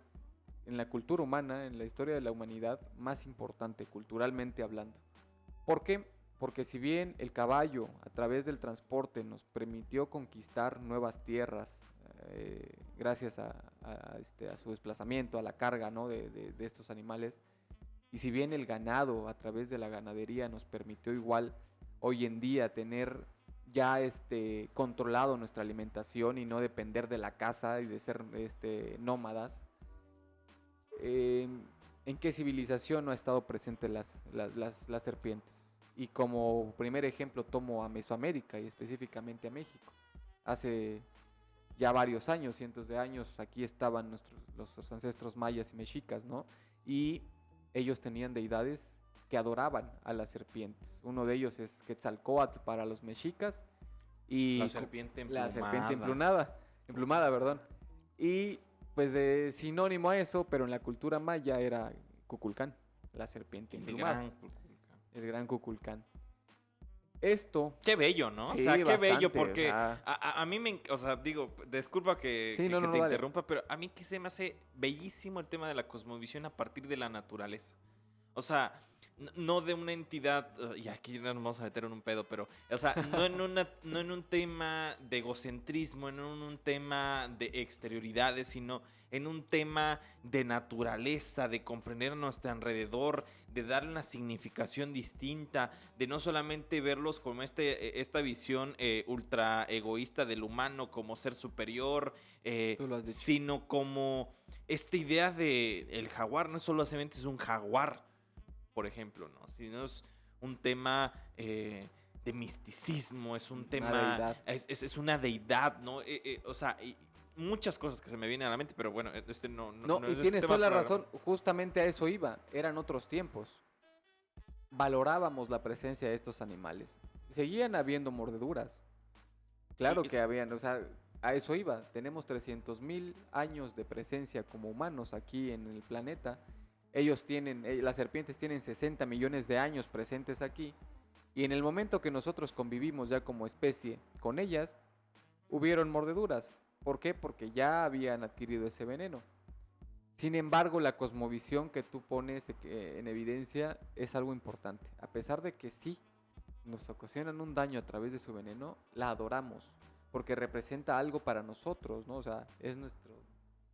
en la cultura humana, en la historia de la humanidad, más importante culturalmente hablando. ¿Por qué? Porque si bien el caballo a través del transporte nos permitió conquistar nuevas tierras, gracias a su desplazamiento, a la carga, ¿no? de estos animales, y si bien el ganado a través de la ganadería nos permitió igual hoy en día tener ya controlado nuestra alimentación y no depender de la caza y de ser nómadas, ¿en qué civilización no ha estado presente las serpientes? Y como primer ejemplo tomo a Mesoamérica y específicamente a México. Hace ya varios años, cientos de años, aquí estaban los ancestros mayas y mexicas, ¿no? Y ellos tenían deidades que adoraban a las serpientes. Uno de ellos es Quetzalcóatl para los mexicas y La serpiente emplumada. la serpiente emplumada, perdón. Y pues de sinónimo a eso, pero en la cultura maya era Kukulcán, la serpiente El emplumada, gran Kukulcán. el gran Kukulcán. Esto, Qué bello, ¿no? sí, O sea, qué bello, bastante, porque o sea, a mí o sea, digo, disculpa Sí, que no, no, te dale. interrumpa, pero a mí que se me hace bellísimo el tema de la cosmovisión a partir de la naturaleza. O sea, no de una entidad, y aquí no nos vamos a meter en un pedo, pero, o sea, no en un tema de egocentrismo, no en un tema de exterioridades, sino en un tema de naturaleza, de comprender a nuestro alrededor, de darle una significación distinta, de no solamente verlos como esta visión ultra egoísta del humano como ser superior, Tú lo has dicho. sino como esta idea de el jaguar no solamente es un jaguar, por ejemplo, ¿no? Sino es un tema de misticismo, es un Una tema, deidad. es una deidad, ¿no? O sea, muchas cosas que se me vienen a la mente, pero bueno, No, no y es tienes tema toda la para razón, justamente a eso iba, eran otros tiempos. Valorábamos la presencia de estos animales. Seguían habiendo mordeduras. Claro Y- que habían, o sea, a eso iba. Tenemos 300.000 años de presencia como humanos aquí en el planeta. Ellos tienen, las serpientes tienen 60 millones de años presentes aquí. Y en el momento que nosotros convivimos ya como especie con ellas, hubieron mordeduras. ¿Por qué? Porque ya habían adquirido ese veneno. Sin embargo, la cosmovisión que tú pones en evidencia es algo importante. A pesar de que sí nos ocasionan un daño a través de su veneno, la adoramos, porque representa algo para nosotros, ¿no? O sea, es nuestro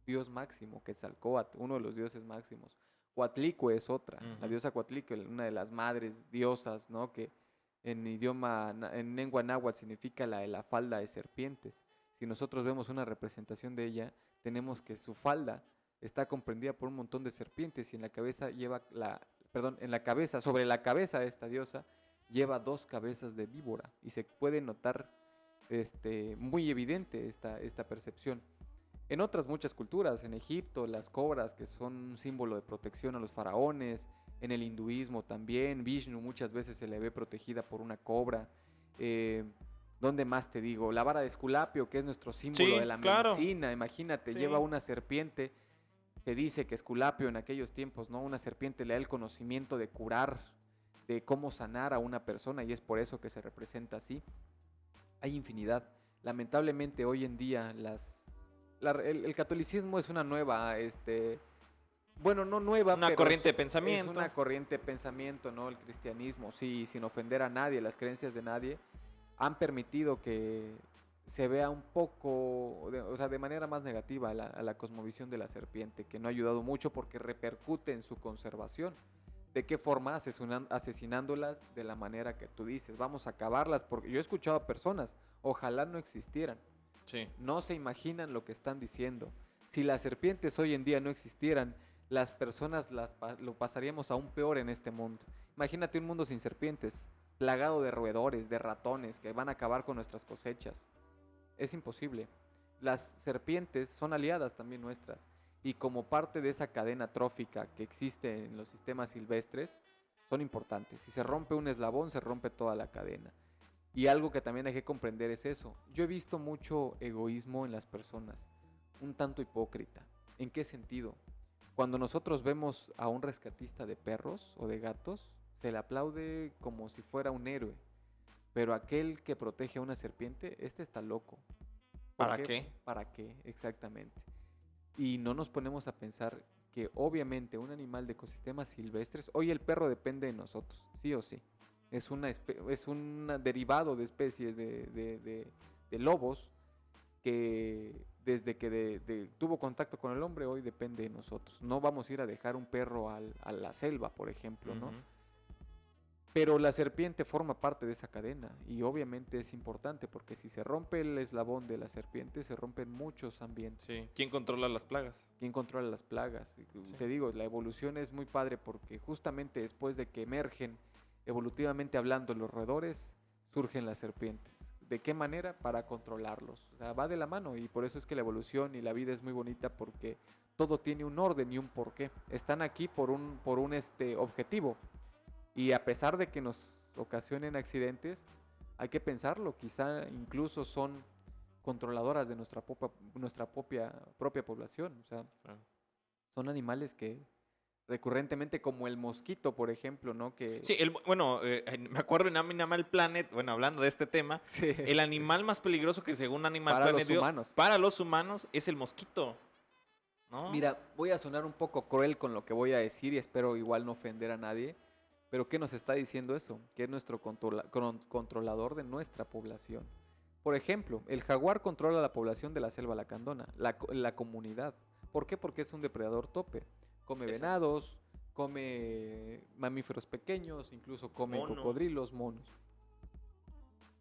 dios máximo, Quetzalcóatl, uno de los dioses máximos. Coatlicue es otra, la Ujú. diosa Coatlicue, una de las madres diosas, ¿no? Que en lengua náhuatl significa la de la falda de serpientes. Si nosotros vemos una representación de ella, tenemos que su falda está comprendida por un montón de serpientes y en la cabeza en la cabeza, sobre la cabeza de esta diosa, lleva 2 cabezas de víbora y se puede notar muy evidente esta percepción. En otras muchas culturas, en Egipto, las cobras que son un símbolo de protección a los faraones, en el hinduismo también, Vishnu muchas veces se le ve protegida por una cobra. Eh, ¿Dónde más te digo? La vara de Esculapio, que es nuestro símbolo de Sí, la claro. medicina, imagínate, lleva Sí. una serpiente. Se dice que Esculapio en aquellos tiempos, ¿no? Una serpiente le da el conocimiento de curar, de cómo sanar a una persona y es por eso que se representa así. Hay infinidad. Lamentablemente hoy en día el catolicismo es una nueva, bueno, no nueva, Una pero corriente de es pensamiento. una corriente de pensamiento, ¿no? El cristianismo, sí, sin ofender a nadie, las creencias de nadie, han permitido que se vea un poco, o sea, de manera más negativa a la cosmovisión de la serpiente, que no ha ayudado mucho porque repercute en su conservación. ¿De qué forma? Asesinándolas de la manera que tú dices. Vamos a acabarlas porque yo he escuchado a personas, ojalá no existieran. Sí. No se imaginan lo que están diciendo. Si las serpientes hoy en día no existieran, las personas lo pasaríamos aún peor en este mundo. Imagínate un mundo sin serpientes, plagado de roedores, de ratones que van a acabar con nuestras cosechas. Es imposible. Las serpientes son aliadas también nuestras y como parte de esa cadena trófica que existe en los sistemas silvestres, son importantes. Si se rompe un eslabón, se rompe toda la cadena. Y algo que también hay que comprender es eso. Yo he visto mucho egoísmo en las personas, un tanto hipócrita. ¿En qué sentido? Cuando nosotros vemos a un rescatista de perros o de gatos, se le aplaude como si fuera un héroe. Pero aquel que protege a una serpiente, este está loco. ¿Por ¿Para qué? ¿Para qué? Exactamente. Y no nos ponemos a pensar que obviamente un animal de ecosistemas silvestres, hoy el perro depende de nosotros, sí o sí. Es un derivado de especies de lobos que desde que tuvo contacto con el hombre hoy depende de nosotros. No vamos a ir a dejar un perro a la selva, por ejemplo, ¿no? Ujú. Pero la serpiente forma parte de esa cadena y obviamente es importante porque si se rompe el eslabón de la serpiente se rompen muchos ambientes. Sí. ¿Quién controla las plagas? ¿Quién controla las plagas? Sí. Te digo, la evolución es muy padre porque justamente después de que emergen evolutivamente hablando los roedores, surgen las serpientes. ¿De qué manera? Para controlarlos. O sea, va de la mano y por eso es que la evolución y la vida es muy bonita porque todo tiene un orden y un porqué. Están aquí por un objetivo. Y a pesar de que nos ocasionen accidentes, hay que pensarlo, quizá incluso son controladoras de nuestra propia población. O sea, Claro. son animales que recurrentemente, como el mosquito, por ejemplo, ¿no? Que Sí, bueno, me acuerdo en Animal Planet, bueno, hablando de este tema, sí, el animal más peligroso que según Animal para Planet los vio humanos. para los humanos es el mosquito, ¿no? Mira, voy a sonar un poco cruel con lo que voy a decir y espero igual no ofender a nadie, pero ¿qué nos está diciendo eso? Que es nuestro controlador de nuestra población. Por ejemplo, el jaguar controla la población de la selva lacandona, la comunidad. ¿Por qué? Porque es un depredador tope. Come Exacto. venados, come mamíferos pequeños, incluso come Monos. cocodrilos, monos.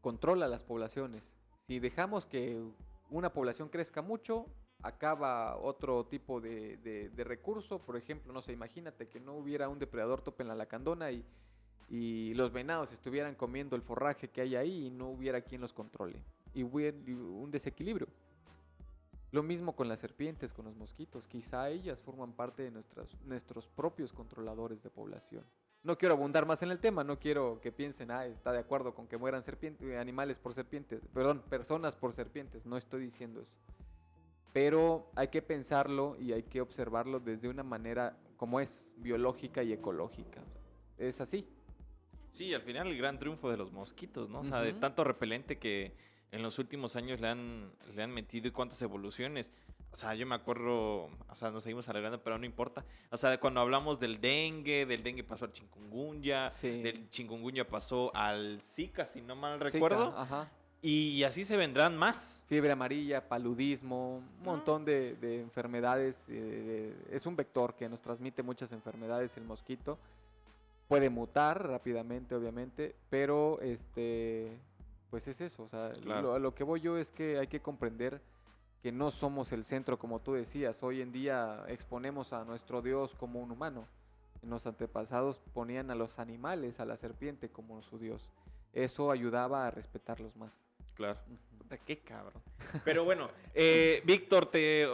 Controla las poblaciones. Si dejamos que una población crezca mucho, acaba otro tipo de recurso. Por ejemplo, no sé, imagínate que no hubiera un depredador tope en la lacandona y los venados estuvieran comiendo el forraje que hay ahí y no hubiera quien los controle. Y hubiera un desequilibrio. Lo mismo con las serpientes, con los mosquitos. Quizá ellas forman parte de nuestros propios controladores de población. No quiero abundar más en el tema, no quiero que piensen, está de acuerdo con que mueran animales por serpientes, perdón, personas por serpientes, no estoy diciendo eso. Pero hay que pensarlo y hay que observarlo desde una manera como es, biológica y ecológica. Es así. Sí, al final el gran triunfo de los mosquitos, ¿no? O sea, de Ujú. tanto repelente que en los últimos años le han metido y cuántas evoluciones. O sea, yo me acuerdo, o sea, nos seguimos alegrando, pero no importa. O sea, cuando hablamos del dengue pasó al chikungunya, Sí. del chikungunya pasó al Zika, si no mal Zika, recuerdo. ajá. Y así se vendrán más. Fiebre amarilla, paludismo, un ¿No? montón de enfermedades. Es un vector que nos transmite muchas enfermedades el mosquito. Puede mutar rápidamente, obviamente, pero pues es eso. O sea, Claro. a lo que voy yo es que hay que comprender que no somos el centro, como tú decías. Hoy en día exponemos a nuestro Dios como un humano. En los antepasados ponían a los animales, a la serpiente como su Dios. Eso ayudaba a respetarlos más. Claro. Ujú. Puta, qué cabrón. Pero bueno, Víctor,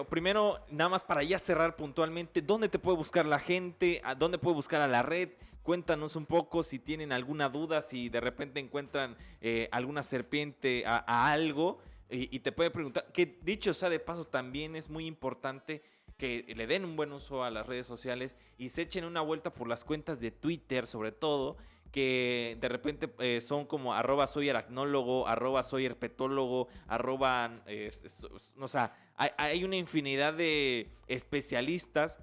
primero, nada más para ya cerrar puntualmente, ¿dónde te puede buscar la gente? ¿A dónde puede buscar a la red? Cuéntanos un poco si tienen alguna duda, si de repente encuentran alguna serpiente a algo y te puede preguntar, que dicho sea de paso, también es muy importante que le den un buen uso a las redes sociales y se echen una vuelta por las cuentas de Twitter, sobre todo, que de repente son como @soyaracnólogo, @soyherpetólogo, o sea, hay una infinidad de especialistas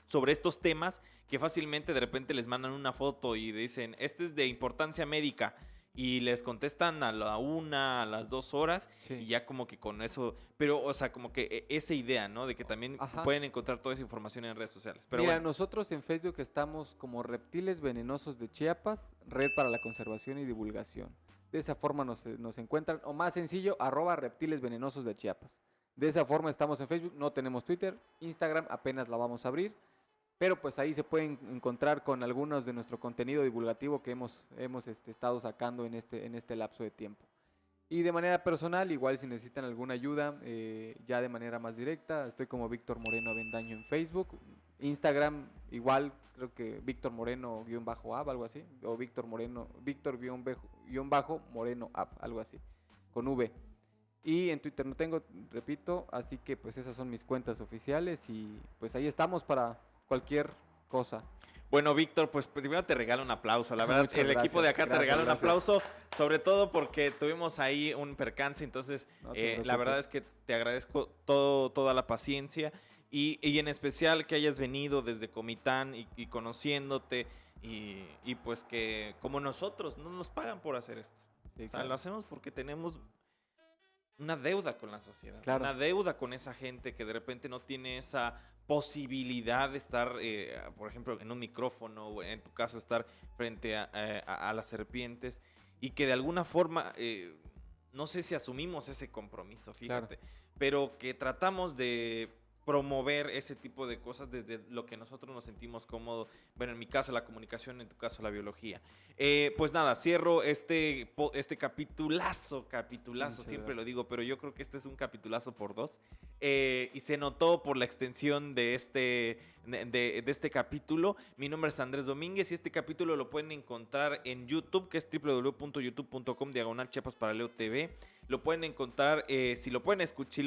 sobre estos temas que fácilmente de repente les mandan una foto y dicen, esto es de importancia médica. Y les contestan a la 1, a las 2 horas Sí. y ya como que con eso, pero o sea, como que esa idea, ¿no? De que también Ajá. pueden encontrar toda esa información en redes sociales. Pero Mira, bueno, nosotros en Facebook estamos como Reptiles Venenosos de Chiapas, Red para la Conservación y Divulgación. De esa forma nos encuentran, o más sencillo, @Reptiles Venenosos de Chiapas. De esa forma estamos en Facebook, no tenemos Twitter, Instagram apenas la vamos a abrir, pero pues ahí se pueden encontrar con algunos de nuestro contenido divulgativo que hemos estado sacando en este lapso de tiempo. Y de manera personal, igual si necesitan alguna ayuda, ya de manera más directa, estoy como Víctor Moreno Avendaño en Facebook. Instagram, igual, creo que Víctor Moreno-Ab, algo así. O Víctor Moreno, Víctor-Moreno Ab, algo así. Con V. Y en Twitter no tengo, repito, así que pues esas son mis cuentas oficiales y pues ahí estamos para cualquier cosa. bueno, Víctor, pues primero te regalo un aplauso. La verdad, Muchas el equipo gracias, de acá te gracias, regala un gracias. aplauso, sobre todo porque tuvimos ahí un percance. Entonces, No te la verdad es preocupes. que te agradezco toda la paciencia y en especial que hayas venido desde Comitán y conociéndote y pues que como nosotros no nos pagan por hacer esto. Sí, O sea, claro. lo hacemos porque tenemos una deuda con la sociedad, Claro. una deuda con esa gente que de repente no tiene esa posibilidad de estar, por ejemplo, en un micrófono o en tu caso estar frente a las serpientes y que de alguna forma, no sé si asumimos ese compromiso, fíjate, pero que tratamos de promover ese tipo de cosas desde lo que nosotros nos sentimos cómodos. Bueno, en mi caso la comunicación, en tu caso la biología. Pues nada, cierro este capitulazo, Muchas siempre lo gracias. digo, pero yo creo que este es un capitulazo por 2. Y se notó por la extensión de de este capítulo. Mi nombre es Andrés Domínguez y este capítulo lo pueden encontrar en YouTube, que es www.youtube.com/Chiapas Paralelo TV. Lo pueden encontrar, si lo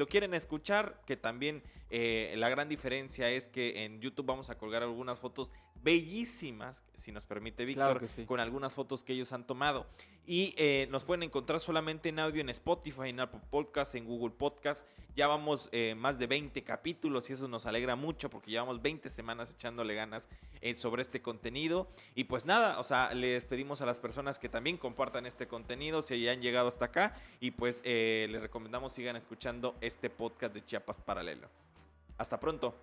quieren escuchar, que también la gran diferencia es que en YouTube vamos a colgar algunas fotos bellísimas, si nos permite Claro Víctor, que sí. con algunas fotos que ellos han tomado. Y nos pueden encontrar solamente en audio en Spotify, en Apple Podcast, en Google Podcast. Ya vamos más de 20 capítulos y eso nos alegra mucho porque llevamos 20 semanas echándole ganas sobre este contenido. Y pues nada, o sea, les pedimos a las personas que también compartan este contenido si ya han llegado hasta acá y pues les recomendamos sigan escuchando este podcast de Chiapas Paralelo. Hasta pronto.